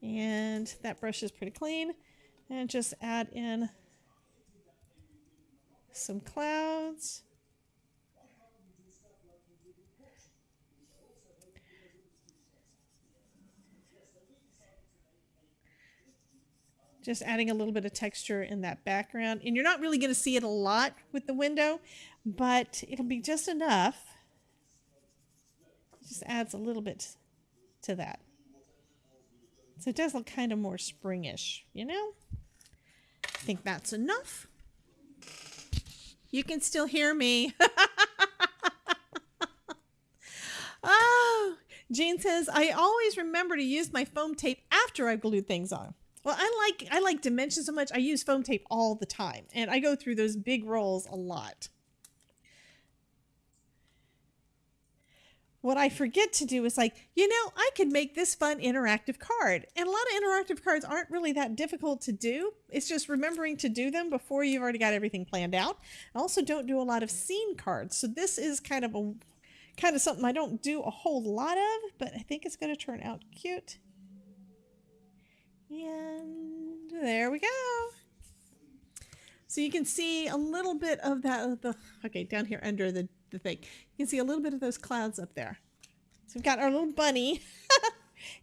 And that brush is pretty clean. And just add in some clouds. Just adding a little bit of texture in that background. And you're not really going to see it a lot with the window, but it'll be just enough. It just adds a little bit to that. So it does look kind of more springish, you know? I think that's enough. You can still hear me. Oh, Jean says, I always remember to use my foam tape after I've glued things on. Well, I like dimensions so much. I use foam tape all the time, and I go through those big rolls a lot. What I forget to do is like, you know, I could make this fun interactive card. And a lot of interactive cards aren't really that difficult to do. It's just remembering to do them before you've already got everything planned out. I also don't do a lot of scene cards. So this is kind of something I don't do a whole lot of, but I think it's going to turn out cute. And there we go. So you can see a little bit of that, okay, down here under the thing. You can see a little bit of those clouds up there. So we've got our little bunny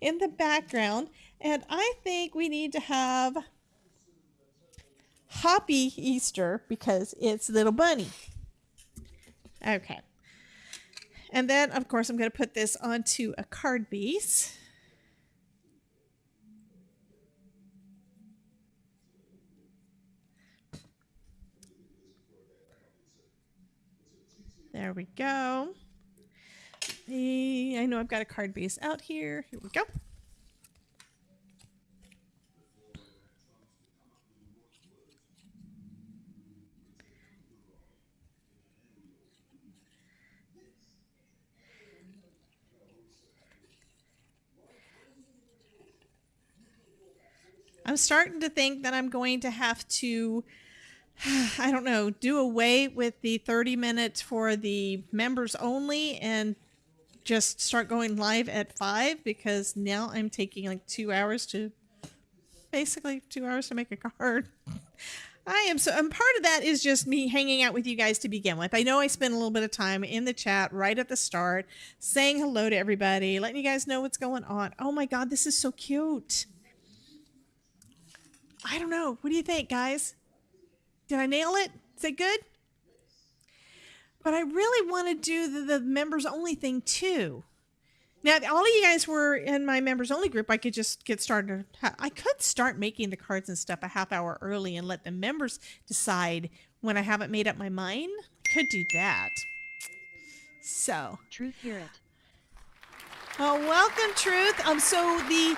in the background. And I think we need to have Hoppy Easter because it's little bunny. Okay. And then, of course, I'm going to put this onto a card base. There we go. I know I've got a card base out here. Here we go. I'm starting to think that I'm going to have to, I don't know, do away with the 30 minutes for the members only and just start going live at 5, because now I'm taking like 2 hours to, basically 2 hours to make a card. And part of that is just me hanging out with you guys to begin with. I know I spent a little bit of time in the chat right at the start, saying hello to everybody, letting you guys know what's going on. Oh my God, this is so cute. I don't know. What do you think, guys? Did I nail it? Is it good? But I really want to do the members only thing too. Now, if all of you guys were in my members only group, I could just get started. I could start making the cards and stuff a half hour early and let the members decide when I haven't made up my mind. I could do that. So. Truth, hear it. Oh, welcome, Truth. So the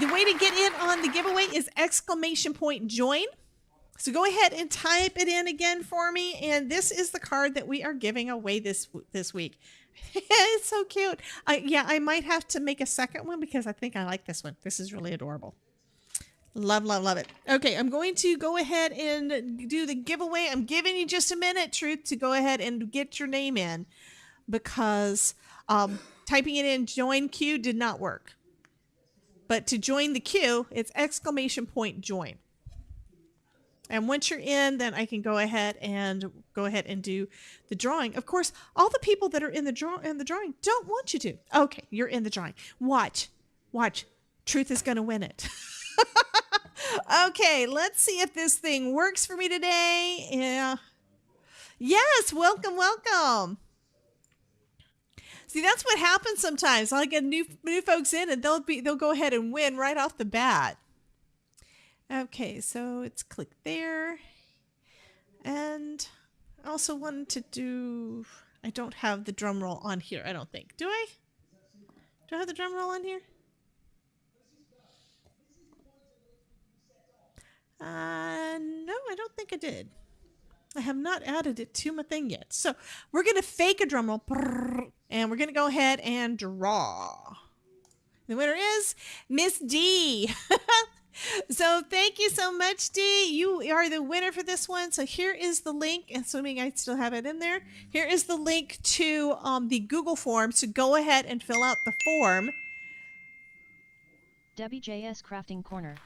way to get in on the giveaway is !join. So go ahead and type it in again for me. And this is the card that we are giving away this week. It's so cute. Yeah, I might have to make a second one because I think I like this one. This is really adorable. Love, love, love it. Okay, I'm going to go ahead and do the giveaway. I'm giving you just a minute, Truth, to go ahead and get your name in, because typing it in join queue did not work. But to join the queue, it's !join. And once you're in, then I can go ahead and do the drawing. Of course, all the people that are in the drawing don't want you to. Okay, you're in the drawing. Watch. Truth is going to win it. Okay, let's see if this thing works for me today. Yeah. Yes, welcome. See, that's what happens sometimes. I'll get new folks in and they'll go ahead and win right off the bat. Okay, so it's click there. And I also wanted to do, I don't have the drum roll on here, I don't think. Do I? Do I have the drum roll on here? No, I don't think I did. I have not added it to my thing yet. So we're going to fake a drum roll. And we're going to go ahead and draw. The winner is Miss D. So thank you so much, D. You are the winner for this one. So here is the link, assuming I still have it in there. Here is the link to the Google form. So go ahead and fill out the form. Debbie JS Crafting Corner.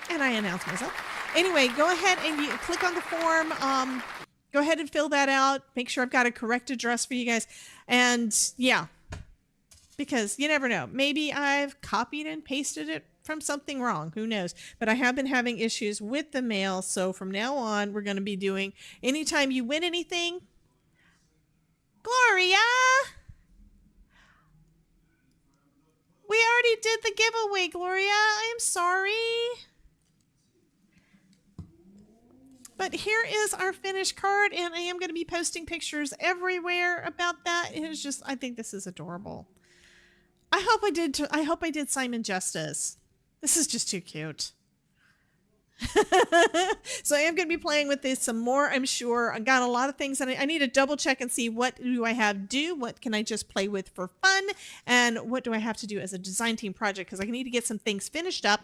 And I announce myself. Anyway, go ahead and you click on the form. Go ahead and fill that out. Make sure I've got a correct address for you guys. And yeah, because you never know. Maybe I've copied and pasted it from something wrong. Who knows? But I have been having issues with the mail. So from now on, we're going to be doing, anytime you win anything, Gloria, we already did the giveaway, Gloria. I'm sorry. But here is our finished card, and I am going to be posting pictures everywhere about that. It is just, I think this is adorable. I hope I did Simon justice. This is just too cute. So I am going to be playing with this some more, I'm sure. I got a lot of things that I need to double check and see what do I have do, what can I just play with for fun, and what do I have to do as a design team project, because I need to get some things finished up.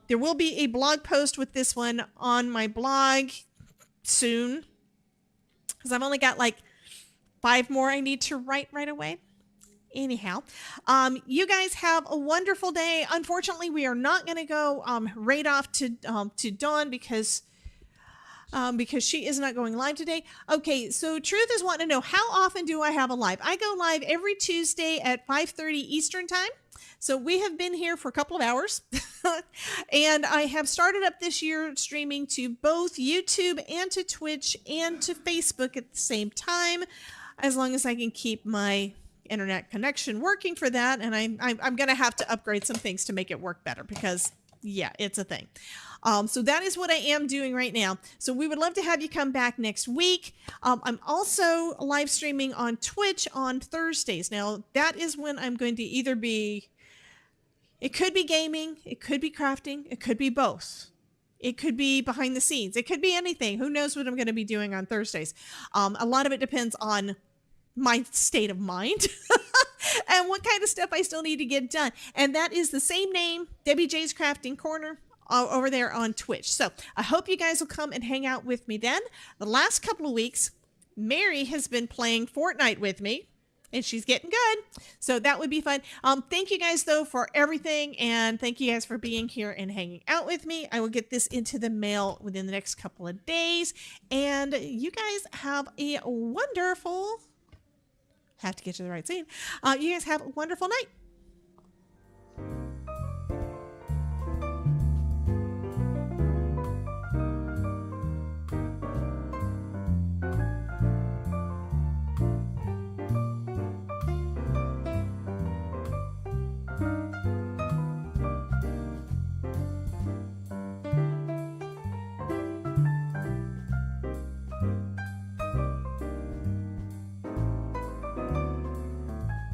There will be a blog post with this one on my blog soon, because I've only got like 5 more I need to write right away. Anyhow, you guys have a wonderful day. Unfortunately, we are not going to go right off to Dawn because she is not going live today. Okay, so Truth is wanting to know, how often do I have a live? I go live every Tuesday at 5:30 Eastern time. So we have been here for a couple of hours. And I have started up this year streaming to both YouTube and to Twitch and to Facebook at the same time, as long as I can keep my internet connection working for that. And I'm going to have to upgrade some things to make it work better, because yeah, it's a thing. So that is what I am doing right now. So we would love to have you come back next week. I'm also live streaming on Twitch on Thursdays. Now that is when I'm going to either be, it could be gaming, it could be crafting, it could be both. It could be behind the scenes. It could be anything. Who knows what I'm going to be doing on Thursdays? A lot of it depends on my state of mind and what kind of stuff I still need to get done. And that is the same name, Debbie J's Crafting Corner, over there on Twitch. So I hope you guys will come and hang out with me then. The last couple of weeks, Mary has been playing Fortnite with me, and she's getting good. So that would be fun. Thank you guys, though, for everything. And thank you guys for being here and hanging out with me. I will get this into the mail within the next couple of days. And you guys have a wonderful... have to get to the right scene. You guys have a wonderful night.